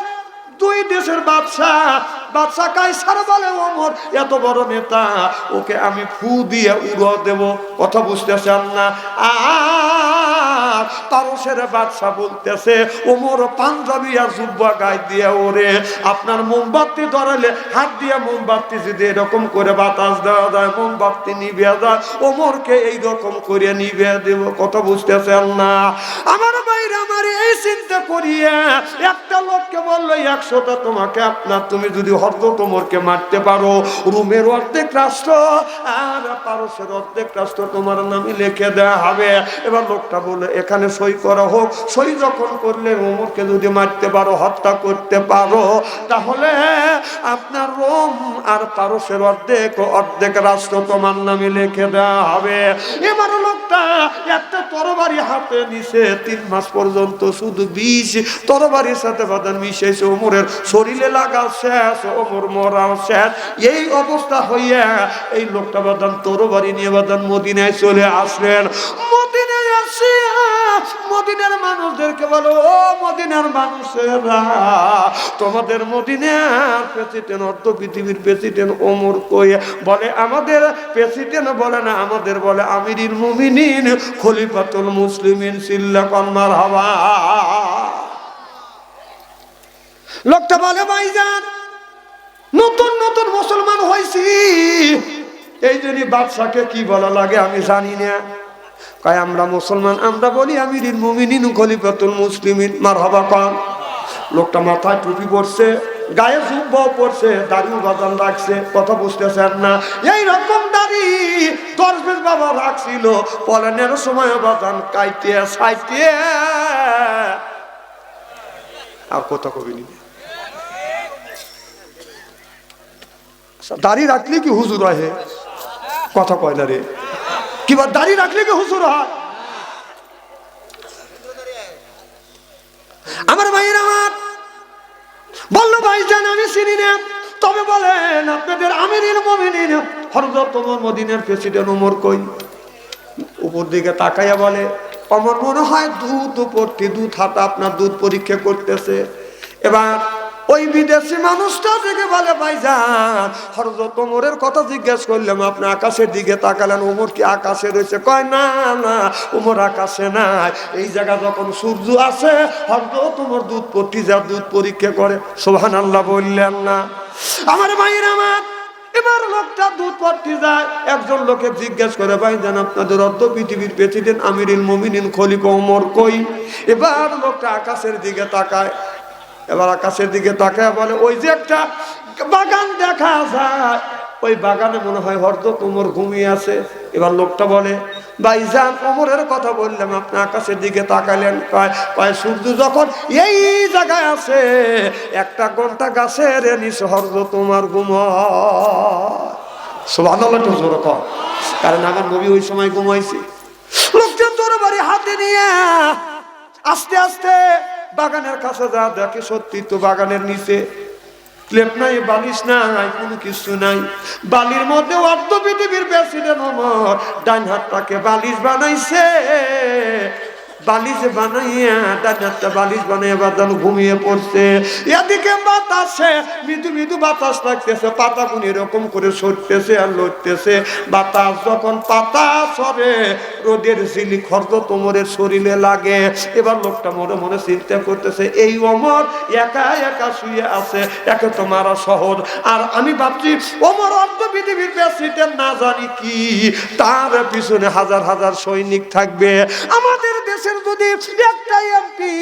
দুই দেশের বাদশা কাইসার বলে ওমর এত বড় নেতা, ওকে আমি ফু দিয়ে উড়ো দেব। কথা বুঝতেছেন না? আর পারস্যের বাদশা বলতেছে ওমর পাঞ্জাবি আর জুব্বা গায়ে দিয়ে ওরে আপনার মোমবাতি ধরালে হাত দিয়ে মোমবাতি যদি এরকম করে বাতাস দেওয়া যায় মোমবাতি নিভে যায়, ওমরকে এইরকম করে নিভে দেব। কথা বুঝতেছেন না? আমার বাইরে আমার এই চিন্তা করিয়া একটা লোককে বললো 100টা তোমাকে আপনার, তুমি যদি হযরত ওমরকে মারতে পারো রোমের অর্ধেক রাষ্ট্র আর পারস্যের অর্ধেক রাষ্ট্র তোমার নামে লিখে দেওয়া হবে। এবার লোকটা বলে এখানে সই করা হোক। সই যখন করলে ওমরকে যদি মারতে পারো, হত্যা করতে পারো, তাহলে আপনার রোম আর পারস্যের অর্ধেক রাষ্ট্র তোমার নামে লিখে দেওয়া হবে। এবার লোকটা একটা তরবারি হাতে নিছে, 3 মাস পর্যন্ত শুধু বিষ তরবারির সাথে বাদান মিশেছে, ওমরের শরীরে লাগা শেষ, ওমর মরা শেষ। এই অবস্থা হইয়া এই লোকটা বাদান তরবারি নিয়ে বাদান মদিনায় চলে আসলেন। মদিনায় আসে মদিনার মানুষদেরকে বলো, ও মদিনার মানুষেরা, তোমাদের মদিনার প্রেসিডেন্ট, অর্ধ পৃথিবীর প্রেসিডেন্ট ওমর কই? বলে আমাদের প্রেসিডেন্ট বলে না, আমাদের বলে আমিরুল মুমিনিন খলিফাতুল মুসলিমিন, সিল্লাকান মারহাবা। লোকটা বলে ভাইজান নতুন নতুন মুসলমান হয়েছি, এই জন্য বাদশাকে কি বলা লাগে আমি জানি না। কয় আমরা মুসলমান, আমরা বলি আমিরুল মুমিনিন খলিফাতুল মুসলিমিন, মারহাবা কন। লোকটা মাথায় টুপি পরছে, গায়ে জুব্বাও পরছে, দাড়িও বাদান রাখছে। কথা বুঝতেছেন না? এই রকম দাড়ি দরবেশ বাবা রাখছিল, পলানের সময় বাদান কাইতে সাইতে আর কথা কবি নি। দাড়ি রাখলে কি হুজুর হয়? কথা কয় না রে, কিবা দাড়ি রাখলে কি হুজুর হয়? আমার ভাইয়ের আমার বললো ভাইজান আমি চিনি না, তবে বলেন আপনাদের আমিরুল মুমিনিন হযরত ওমর মদিনার প্রেসিডেন্ট ওমর কই? উপর দিকে তাকাইয়া বলে ওমর মনে হয় দুধ পড়তে, দুধ হাতে আপনার দুধ পরীক্ষা করতেছে। এবার ওই বিদেশি মানুষটা থেকে বলে ভাইজান হযরত ওমরের কথা জিজ্ঞেস করলাম, আপনি আকাশের দিকে তাকালেন, ওমর কি আকাশে রয়েছে? কয় না না, ওমর আকাশে নাই। এই জায়গা যখন সূর্য আসে হযরত ওমর দুধ পড়তে যা দুধ পরীক্ষা করে। সুবহানাল্লাহ বললেন না? আমার ভাইয়ের আমার এবার লোকটা দুধ পড়তে যায়, একজন লোকে জিজ্ঞেস করে ভাইজান আপনাদের অর্ধ পৃথিবীর প্রেসিডেন্ট আমিরুল মুমিনিন খলিফা ওমর কই? এবার লোকটা আকাশের দিকে তাকায়, এবার আকাশের দিকে তাকায় বলে ওই যে একটা বাগান দেখা যায়, ওই বাগানে মনে হয় হযরত ওমর ঘুমিয়ে আছে। এবার লোকটা বলে ভাইজান ওমরের কথা বললাম, আপনি আকাশের দিকে তাকালেন। কয় সূর্য যখন এই জায়গায় আছে, একটা ঘন্টা গাছের নিচে হযরত ওমর ঘুমায়। সুবহানাল্লাহ তো জোরে কর, কারণ আমার নবী ওই সময় ঘুমাইছে। লোকটা তরবারি হাতে নিয়ে আস্তে আস্তে বাগানের কাছে যা দেখে সত্যি তো বাগানের নিচে ক্লেপ নাই, বালিশ নাই, কোনো কিছু নাই। বালির মধ্যে অর্ধ পৃথিবীর প্রেসিডেন্ট ওমর ডান হাতটাকে বালিশ বানাইছে, বালিশ বানাইয়া ডান হাতটা বালিশ বানাইয়া বাদান ঘুমিয়ে পড়ছে। এদিকে বাতাসে মৃদু মৃদু বাতাস লাগতেছে, পাতাগুলো এরকম করে সরতেছে আর লড়তেছে। বাতাস যখন পাতা সরে রোদের ঝিলিক হযরত ওমরের শরীরে লাগে। এবার লোকটা মনে মনে চিন্তা করতেছে এই ওমর একা একা শুয়ে আছে, একে তো মারা সহজ। আর আমি ভাবছি ওমর অর্ধ পৃথিবীর প্রেসিডেন্ট, না জানি কি তার পিছনে হাজার হাজার সৈনিক থাকবে। আমাদের দেশের যদি একটা এমপি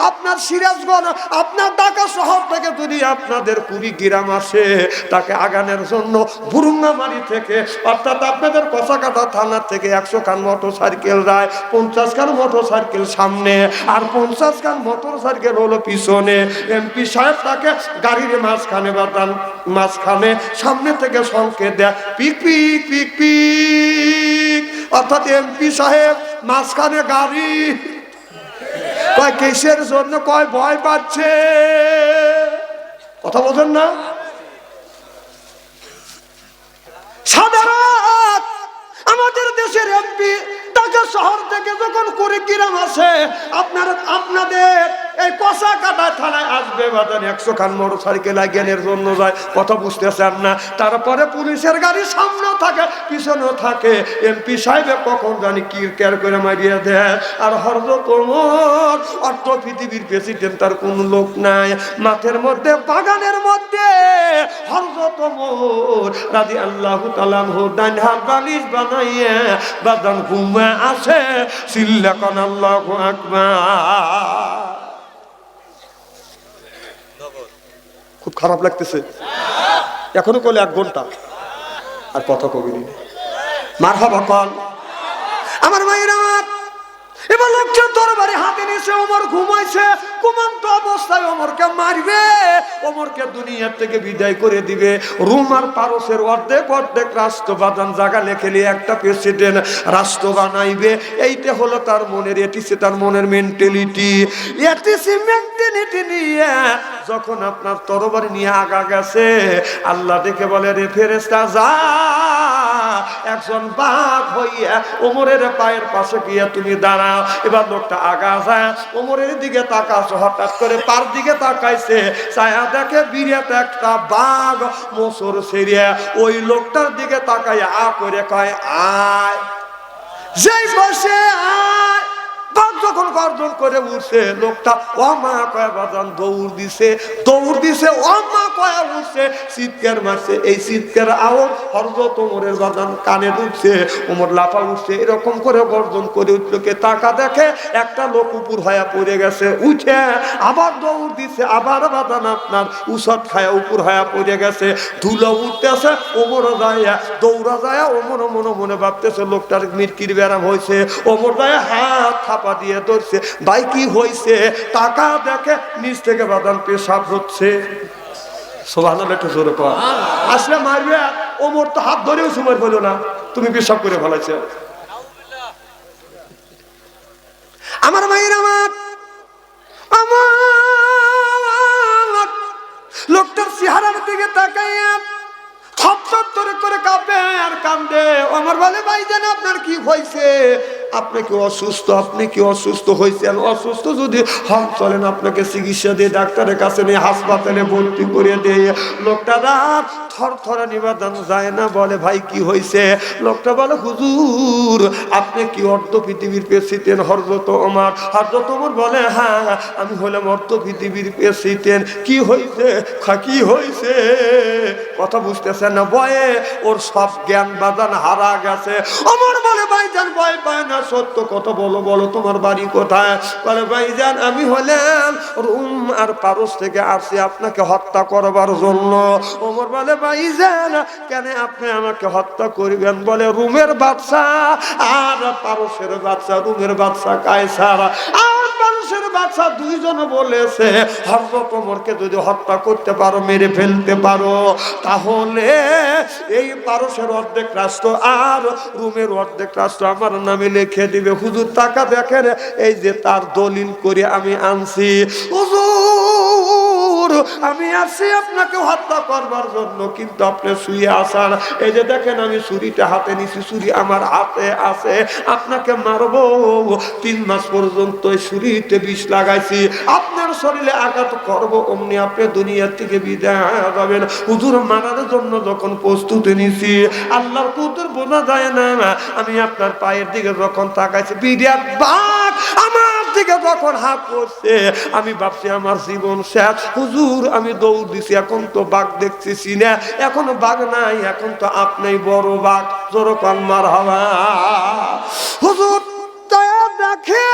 আপনার সিরাজগঞ্জ, আপনার ঢাকা শহর থেকে যদি আপনাদের কুড়িগ্রাম আসে, তাকে আগানের জন্য বুরুঙ্গামারি থেকে অর্থাৎ আপনাদের কষাকাটা থানার থেকে 100 খান মোটর সাইকেল যায়, 50 খান মোটর সাইকেল সামনে আর 50 খান মোটর সাইকেল হলো পিছনে। এমপি সাহেব তাকে গাড়ির মাঝখানে বাদান, মাঝখানে সামনে থেকে সংকেত দেয় পিক পিক পিক পিক, অর্থাৎ এমপি সাহেব মাঝখানে গাড়ি। কয় কিসের জন্য? কয় ভয় পাচ্ছে। কথা বলেন না? সাধারণ আমাদের দেশের এমপি ঢাকা শহর থেকে যখন করে গ্রাম আছে, আপনাদের এই কষা কাটা থানায় আসবে বাজান 100 খান মোটর সাইকেল জ্ঞানের জন্য যায়, কথা বুঝতেছেন না? তারপরে পুলিশের গাড়ি সামনেও থাকে পিছনেও থাকে, এমপি সাহেব কখন জানি কি কেয়ার করে মারিয়ে দেয়। আর হযরত ওমর অর্থ পৃথিবীর প্রেসিডেন্ট, তার কোন লোক নাই। মাঠের মধ্যে বাগানের মধ্যে হযরত ওমর রাদিয়াল্লাহু তাআলা আনহু ডান হাত বালিশ বানাইয়া বাদান ঘুমে আসে, সিল্লাকান আল্লাহু আকবার। খুব খারাপ লাগতেছে, এখনো কলে 1 ঘন্টা আর কথা কবিনি। মারহাবা কল আমার মায়েরা। এবার লোকটা তরবারি হাতে নিয়েছে, ওমর ঘুমাইছে, ঘুমন্ত অবস্থায় ওমরকে মারবে, ওমরকে দুনিয়া থেকে বিদায় করে দিবে। রোম আর পারস্যের অর্ধেক অর্ধেক রাষ্ট্র বাদান জায়গা লেখে নিয়ে একটা প্রেসিডেন্ট রাষ্ট্র বানাইবে। এইটা হলো তার মনের, এটিসি তার মনের মেন্টালিটি। এটিসি মেন্টালিটি নিয়ে যখন আপনার তরবারি নিয়ে আগা গেছে, আল্লাহ দেখে বলে, রে ফেরেশতা যা, একজন বাঘ হইয়া ওমরের পায়ের পাশে গিয়ে তুমি দাঁড়াও। এবার লোকটা আগা যায়, ওমরের দিকে তাকাছে, হঠাৎ করে পার দিকে তাকাইছে, ছায়া দেখে বিরাট একটা বাঘ মোচর ছেড়ে ওই লোকটার দিকে তাকাই আ করে কয় আয়। যেই বসে আয়, বাঘ যখন গর্জন করে উঠছে, লোকটা ওমা কয়া বাজান দৌড় দিছে, ওমা কয়া উঠছে, চিৎকার মারছে। এই চিৎকার আওয়াজ হযরত ওমরের বাজান কানে ঢুকছে। ওমর লাফা উঠছে, এরকম করে গর্জন করে উঠল। কে তাকা দেখে একটা লোক উপর হয়ে পড়ে গেছে, উঠে আবার দৌড় দিছে, আবার বাজান আপনার উসট খায়া উপর হয়ে পড়ে গেছে, ধুলো উঠতেছে। ওমরও যায়া দৌড়া যায়, ওমর মনে মনে ভাবতেছে লোকটার মিরকির ব্যারাম হয়েছে। ওমর যায় হাত থাপা দিয়ে ধরছে, ভাই কি হয়েছে? টাকা দেখে নিচ থেকে বাদাম পেশাব হচ্ছে। সুবহানাল্লাহ, একটু জোরে কর। আসলে মারবে, ওমর তো হাত ধরেও সময় হলো না, তুমি পেশাব করে ফেলাইছে। আমার মায়ের আমার লোকটার চেহারার দিকে তাকাইয়া থরথর করে কাঁপে আর কান্দে। ওমর বলে, ভাইজান আপনার কি হয়েছে? আপনি কি অসুস্থ? আপনি কি অসুস্থ হয়েছেন? অসুস্থ যদি হন চলেন আপনাকে চিকিৎসা দিয়ে ডাক্তারের কাছে নিয়ে হাসপাতালে ভর্তি করে দিয়ে। লোকটা রাত থরথরা নিবেদন যায় না, বলে ভাই কি হয়েছে? লোকটা বলে, হুজুর আপনি কি অর্ধ পৃথিবীর প্রেসিডেন্ট হযরত ওমর? হযরত ওমর বলে, হ্যাঁ আমি হলাম অর্ধ পৃথিবীর প্রেসিডেন্ট। কি হয়েছে? কি হয়েছে? কথা বুঝতেছেন না, ভয়ে ওর সব জ্ঞান বাদান হারা গেছে। ওমর বলে, ভাইজান ভয় পায় না, সত্য কথা বলো, বলো তোমার বাড়ি কোথায়? বলে, ভাইজান আমি হলাম রোম আর পারস্য থেকে আসছি আপনাকে হত্যা করবার জন্য। ওমর বলে, ভাইজান কেন আপনি আমাকে হত্যা করবেন? বলে, রোমের বাদশা আর পারস্যের বাদশা, রোমের বাদশা কায়সার আর পারস্যের বাদশা দুইজন বলেছে হযরত ওমরকে যদি হত্যা করতে পারো, মেরে ফেলতে পারো, তাহলে এই পারস্যের অর্ধেক রাষ্ট্র আর রোমের অর্ধেক রাষ্ট্র আমার নামে লিখে দিবে। হুজুর টাকা দেখেন, এই যে তার দলিল করে আমি আনছি। হুজুর আমি আসছি আপনাকে হত্যা করবার জন্য, কিন্তু আপনি শুয়ে আসার, এই যে দেখেন আমি ছুরিটা হাতে নিছি, ছুরি আমার হাতে আছে, আপনাকে মারবো। 3 মাস পর্যন্ত ছুরিতে বিষ লাগাইছি, আপনার শরীরে আঘাত করব, অমনি আপনি দুনিয়া থেকে বিদায় যাবেন। হুজুর মারার জন্য যখন প্রস্তুতি নিছি, আল্লাহর কুদরত বোঝা যায় না, আমি আপনার পায়ের দিকে যখন তাকাইছি, বিরাট বাঘ আমার দিকে যখন হাত করছে, আমি ভাবছি আমার জীবন শেষ। হুজুর আমি দৌড় দিছি, এখন তো বাঘ দেখতেছি না, এখনো বাঘ নাই, এখন তো আপনি বড় বাঘ। জোর কান মারহাবা। হুজুর দেখে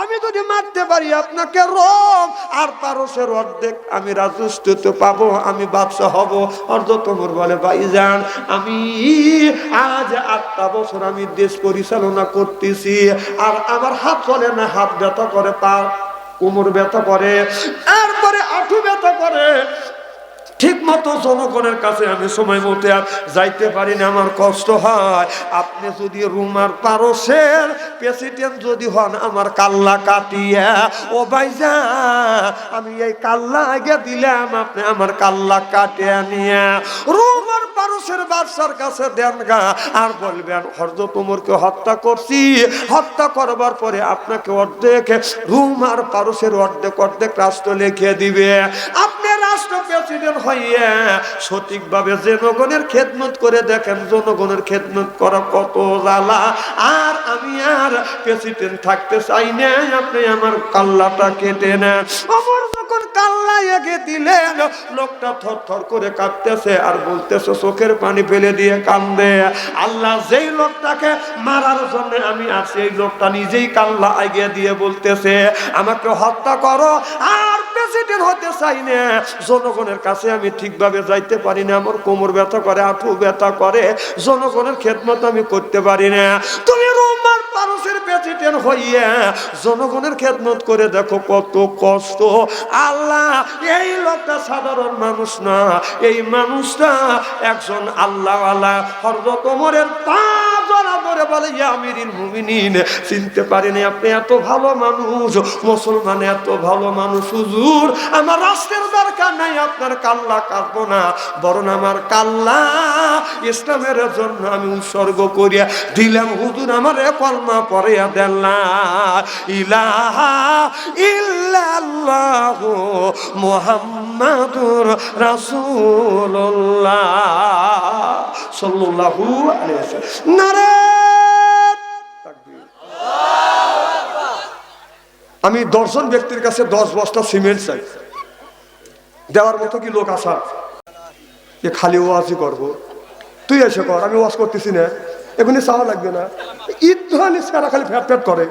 আমি যদি মারতে পারি আপনাকে, রোম আর পারস্যের অর্ধেক আমি রাজত্ব পাবো, আমি বাদশা হব। হযরত ওমর বলে, ভাইজান আমি আজ 8টা বছর আমি দেশ পরিচালনা করতেছি, আর আমার হাত চলে না, হাত ব্যথা করে, পা কোমর ব্যথা করে, এরপরে হাঁটু ব্যথা করে, ঠিক মতো জনগণের কাছে আমি সময় মতো আর যাইতে পারি না, আমার কষ্ট হয়। আপনি যদি রোম আর পারস্যের প্রেসিডেন্ট যদি হন, আমার কাল্লা কাটিয়া, ও ভাইজান আমি এই কাল্লা আগে দিলাম, আপনি আমার কাল্লা কাটিয়া নিয়ে রোম আর পারস্য পারসের বাদশার কাছে দেন গা, আর বলবেন হযরত ওমরকে হত্যা করছি, হত্যা করবার পরে আপনাকে অর্ধেক রোম আর পারসের অর্ধেক অর্ধেক রাষ্ট্র লিখে দিবে। আপনি রাষ্ট্র প্রেসিডেন্ট হইয়া সঠিকভাবে জনগণের খেদমত করে দেখেন, জনগণের খেদমত করা কত জ্বালা। আর আমি আর প্রেসিডেন্ট থাকতে চাই না, আপনি আমার কাল্লাটা কেটে নেন। ওমর যখন কাল্লা এগে দিলেন, লোকটা থরথর করে কাঁপতেছে আর বলতেছে, চোখের পানি ফেলে দিয়ে কান্দে, আল্লাহ যেই লোকটাকে মারার জন্য আমি আছি, এই লোকটা নিজেই কাল্লা এগিয়ে দিয়ে বলতেছে আমাকে হত্যা করো। আর প্রেসিডেন্ট হতে চাই না, জনগণের কাছে আমি ঠিকভাবে যাইতে পারি না, আমার কোমর ব্যথা করে, হাঁটু ব্যথা করে, জনগণের খেদমত আমি করতে পারি না। তুমি রোমান পারসের প্রেসিডেন্ট হইয়া জনগণের খেদমত করে দেখো কত কষ্ট। আল্লাহ, এই লোকটা সাধারণ মানুষ না, এই মানুষটা একজন আল্লাহওয়ালা। হযরত ওমরের পা জড়া ধরে বলে, ইয়া আমিরুল মুমিনিন, চিনতে পারিনি আপনি এত ভালো মানুষ, মুসলমান এত ভালো মানুষ। হুজুর, আমার রাষ্ট্রের দরকার নাই, আপনার কাল্লা কাটবো না, বরং আমার কাল্লা ইসলামের জন্য আমি উৎসর্গ করিয়া দিলাম। হুজুর, আমার কলমা পড়িয়া দেন লা ইলাহা ইল্লাল্লাহু মুহাম্মাদুর রাসূলুল্লাহ সাল্লাল্লাহু আলাইহি ওয়াসাল্লাম। নারে তাকবীর। আমি 10 জন ব্যক্তির কাছে 10 বস্তা সিমেন্ট চাই, দেওয়ার মতো কি লোক আসা? এ খালি ওয়াজই করবো, তুই এসে কর, আমি ওয়াজ করতেছি না, এখানে চাওয়া লাগবে না। ঈদ ধরানি সারা খালি ফ্যাট ফ্যাট করে,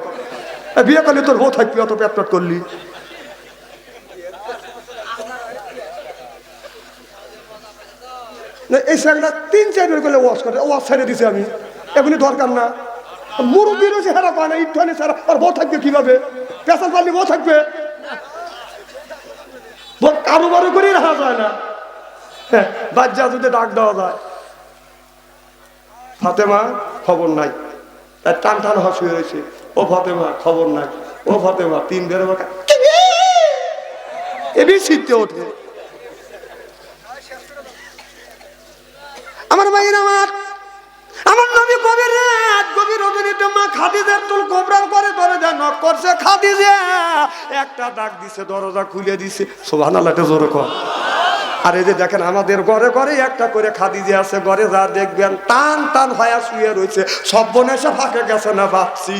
বিয়ে করলে তোর বউ থাকবি, অত প্যাট প্যাট করলি। এই স্যারটা 3-4 বার করলে ওয়াজ করে, ওয়াজ ছেড়ে দিছি আমি, এখনই দরকার না। মুরব্বী রয়েছে হেরা পায় না, ঈদ ধরানি সারা, আর বউ থাকবে কিভাবে? পেশাল পারলে বউ থাকবে, কারোবারও করে রাখা যায় না। হ্যাঁ, বাচ্চা যদি ডাক দেওয়া যায়, ফাতেমা খবর নাই, টান টান হাসি হয়েছে, ও ফাতেমা খবর নাই, ও ফাতেমা 3 বের এবি শীতে ওঠে। আমার ভাইয়ের, আমার নবী গভীর রাত, গভীর রজনীতে মা খাদিজার চুল কোবরার করে দরজা নক করছে, খাদিজা একটা ডাক দিছে, দরজা খুলে দিছে। সুবহানাল্লাহ, জোরে কর। আর এই যে দেখেন আমাদের ঘরে ঘরে একটা করে খাদিজা আছে, ঘরে যা দেখবেন টান টান হয়ে শুয়ে রয়েছে, সব বোনে এসে ফাঁকে গেছে না ভাবছি।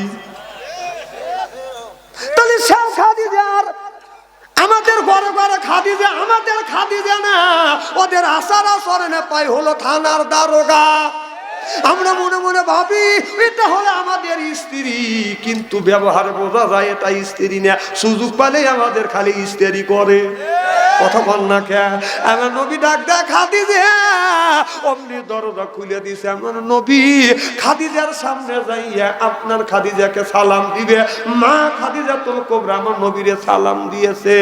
তাহলে সব খাদিজার আমাদের ঘরে ঘরে খাদিজা, আমাদের খাদিজা না, ওদের আচার আচরণে পাই হলো থানার দারোগা। আমরা মনে মনে ভাবি এটা হলো আমাদের স্ত্রী, কিন্তু ব্যবহারে বোঝা যায় এটা স্ত্রী না, সুযোগ পালেই আমাদের খালি স্ত্রী করে। কথা বল না কে? আমার নবী ডাক দেয় খাদিজা, অমনি দরজা খুলে দিছে। আমার নবী খাদিজার সামনে যাইয়া আপনার খাদিজাকে সালাম দিবে। মা খাদিজাতুল কুবরা আমার নবীরে সালাম দিয়েছে।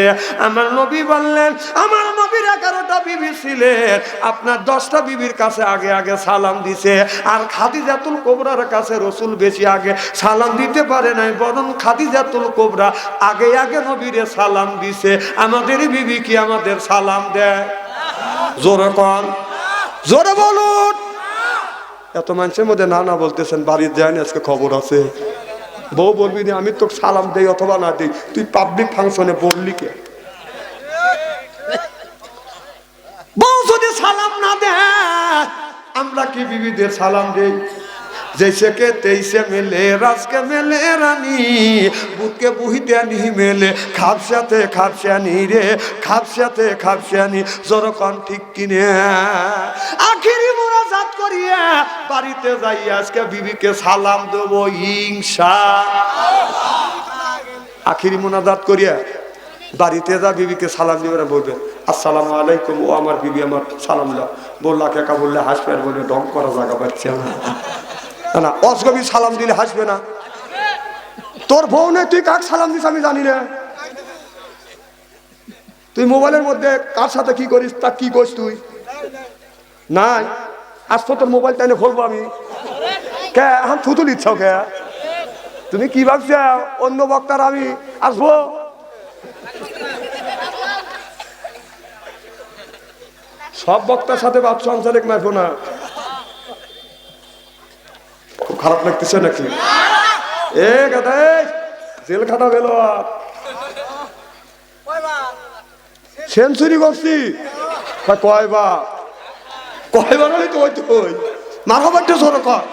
আমার নবী বললেন, আমার নবীর 11টা বিবি ছিলেন, আপনার 10টা বিবির কাছে আগে আগে সালাম দিছে, আর খাদিজাতুল কুবরার কাছে রাসূল বেশি আগে সালাম দিতে পারে নাই, বরং খাদিজাতুল কুবরা আগে আগে নবীরে সালাম দিছে। আমাদের বিবি কি আমাদের সালাম দেয়? জোরে কোন, জোরে বলুন। এত মানুষের মধ্যে না না বলতেছেন, বাড়ির যায়নি, আজকে খবর আছে। বউ বলবি না আমি তোকে সালাম দেই অথবা না দেই, তুই পাবলিক ফাংশনে বললি কে? বউ যদি সালাম না দেয়, আমরা কি বিবিদের সালাম দেই? जैसे के तैसे मिले रस के मिले रानी बुध के बुहिते नहीं मिले खापसाते खापसानी रे खापसाते खापसानी जोरो कौन ठीक किने आखिरी मुनाजात करिए बाड़ीते जाइए आज के बीबी के सालाम देबो इंशाअल्लाह आखिरी मुनाजात करिए বাড়িতে যা বিবিকে সালাম দিয়ে বলবেন আসসালামু আলাইকুম, ও আমার বিবি আমার সালাম দাও। বললা কেকা বললে হাসবে, আর বললে ডং করা জায়গা পাচ্ছে না না, অসগবি সালাম দিলে হাসবে না। তোর বউ নেই, তুই কাক সালাম দিস আমি জানি না। তুই মোবাইলের মধ্যে কার সাথে কি করিস তা কি করিস তুই নাই, আজ তো তোর মোবাইল টাইনে খুলবো আমি। কে এখন থুতু দিচ্ছ কে? তুমি কি ভাবছ অন্য বক্তার আমি আসবো? সব বক্তার সাথে বাপ সংসারিক মারবো না, খুব খারাপ লাগতেছে নাকি? এ গাদা জেল খাটা বেলো সেঞ্চুরি করছি কয়বার হলে তো ওই তো ওই মারহাবাটা জোর কর।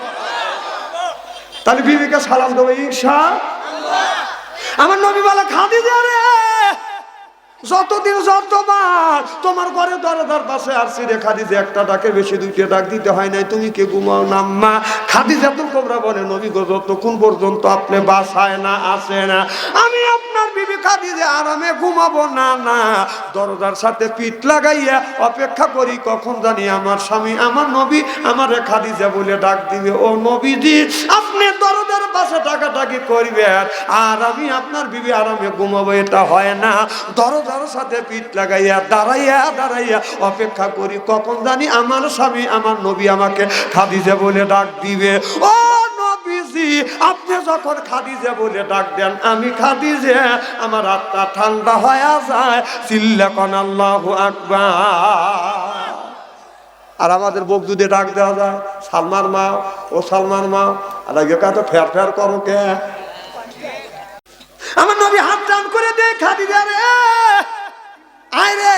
তাহলে বিবিকে সালাম দেবো ইনশাআল্লাহ। আমার নবী বলে খাদিজা রে যতদিন যতবার তোমার ঘরে দরজার পাশে আসছি রে খাদিজা একটা ডাকে বেশি দুইটা ডাক দিতে হয় নাই, তুমি কে ঘুমাও নাম্মা। খাদিজাতুল কুবরা বলে নবী গো যতক্ষণ পর্যন্ত আপনি বাসায় না আসে না আমি আপনার বিবি খাদিজা আরামে ঘুমাবো না। না দরজার সাথে পিঠ লাগাইয়া অপেক্ষা করি কখন জানি আমার স্বামী আমার নবী আমার খাদিজা বলে ডাক দিবে। ও নবীজি আপনি দরজার পাশে ডাকাডাকি করবেন আর আমি আপনার বিবি আরামে ঘুমাবো, এটা হয় না। দরজার সাথে পিঠ লাগাইয়া দাঁড়াইয়া অপেক্ষা করি কখন জানি আমার স্বামী আমার নবী আমাকে খাদিজা বলে ডাক দিবে। ও নবীজি আপনি যখন খাদিজা বলে ডাক দেন আমি খাদিজা আমার আত্মা ঠান্ডা হয়ে যায়। চিল্লা কোন আল্লাহু আকবার। আর আমাদের বুক যদি ডাক দেওয়া যায় সালমার মা ও সালমার মা আর আগে তো ফের ফের করো কে। আমার নবী হাত টান করে দে খাদিজা রে আয় রে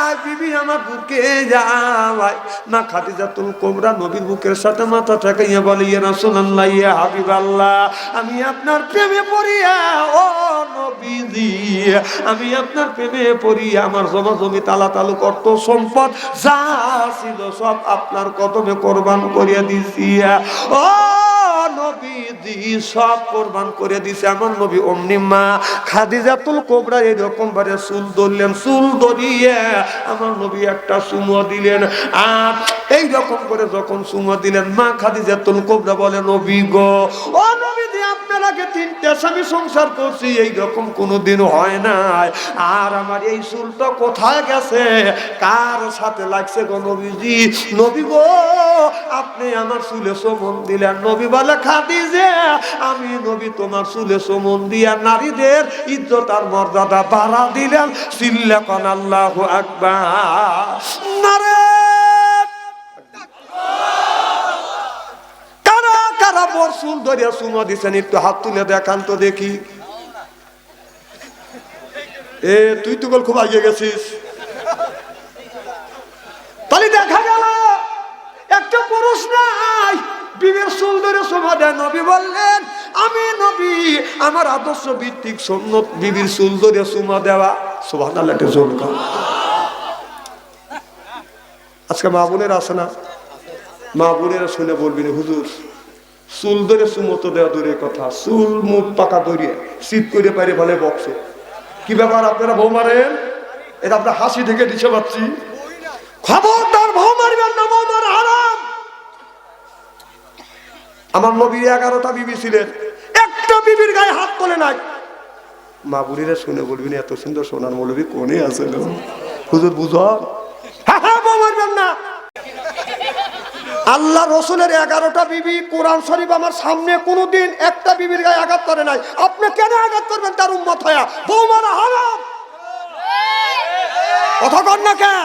আয় বিবি আমার বুকে যাওয়াই। মা খাদিজাতুল কুবরা নবীর বুকের সাথে মাথা ঠেকাইয়া বলে ইয়া রাসূলুল্লাহ ইয়া হাবিবাল্লাহ আমি আপনার প্রেমে পড়িয়া ও নবীজি আমি আপনার প্রেমে পড়িয়া আমার জমা জমি তালা তালু কত সম্পদ যা ছিল সব আপনার কদমে কোরবান করিয়া দিছি। ও নবীজি সব কোরবান করে দিছে আমার নবী। অমনি মা খাদিজাতুল কুবরা এরকম ভাবে চুল ধরলেন, চুল ধরিয়ে আমার নবী একটা চুমো দিলেন। আর এইরকম করে যখন চুমো দিলেন মা খাদিজাতুল কুবরা বলে নবী গো ও নবীজি আপনার আগে 3টা স্বামী সংসার করছি এইরকম কোনোদিন হয় নাই। আর আমার এই চুলটা কোথায় গেছে কার সাথে লাগছে গো নবীজি? নবী গো আপনি আমার চুলে চুমন দিলেন। নবী বলে খাদিজা আমি নবী তোমার চুলে চুমন দিয়া নারীদের ইজ্জত আর মর্যাদা বাড়া দিলেন। চিল্লা কোন আল্লাহু আকবার। নারে কারা কারা বর চুল ধরিয়া চুমা দিছেন একটু হাত তুলে দেখান তো দেখি। এ তুই তো খুব আগে গেছিস। তাহলে দেখা গেল একটা পুরুষ নাই বিবির চুল ধরে চুমা দেয়। নবী বললেন আমি নবী আমার আদর্শ ভিত্তিক সুন্নত বিবির চুল ধরে চুমা দেওয়া। সুবহানাল্লাহ জোর কর। আজকে মা বোনের আছে না মা বোনেরা শুনে বলবি না হুজুর চুল ধরে চুমো তো দেওয়া দূরের কথা চুল মুখ পাকা ধরিয়ে শীত করে পারে বলে বক্সে। কি ব্যাপার আপনারা বউ মারেন? এটা আপনার হাসি থেকে দিতে পারছি। খবরদার বউ মারবেন না, বউ মারা হারাম। আমার নবী 11টা বিবি ছিলেন, একটা বিবির গায়ে হাত তোলে নাই। মা বুড়িরা শুনে বলবি না এত সুন্দর সোনার মৌলবী কোনে আছে হুজুর বুঝো। হ্যাঁ বউ মারবেন না। আল্লাহ রসুলের 11টা বিবি কোরআন শরীফ আমার সামনে কোনোদিন একটা বিবির গায়ে আঘাত করে নাই। আপনি কেন আঘাত করবেন তার উম্মত হয়া? বউ মারা হারাম। কথা কর না কে?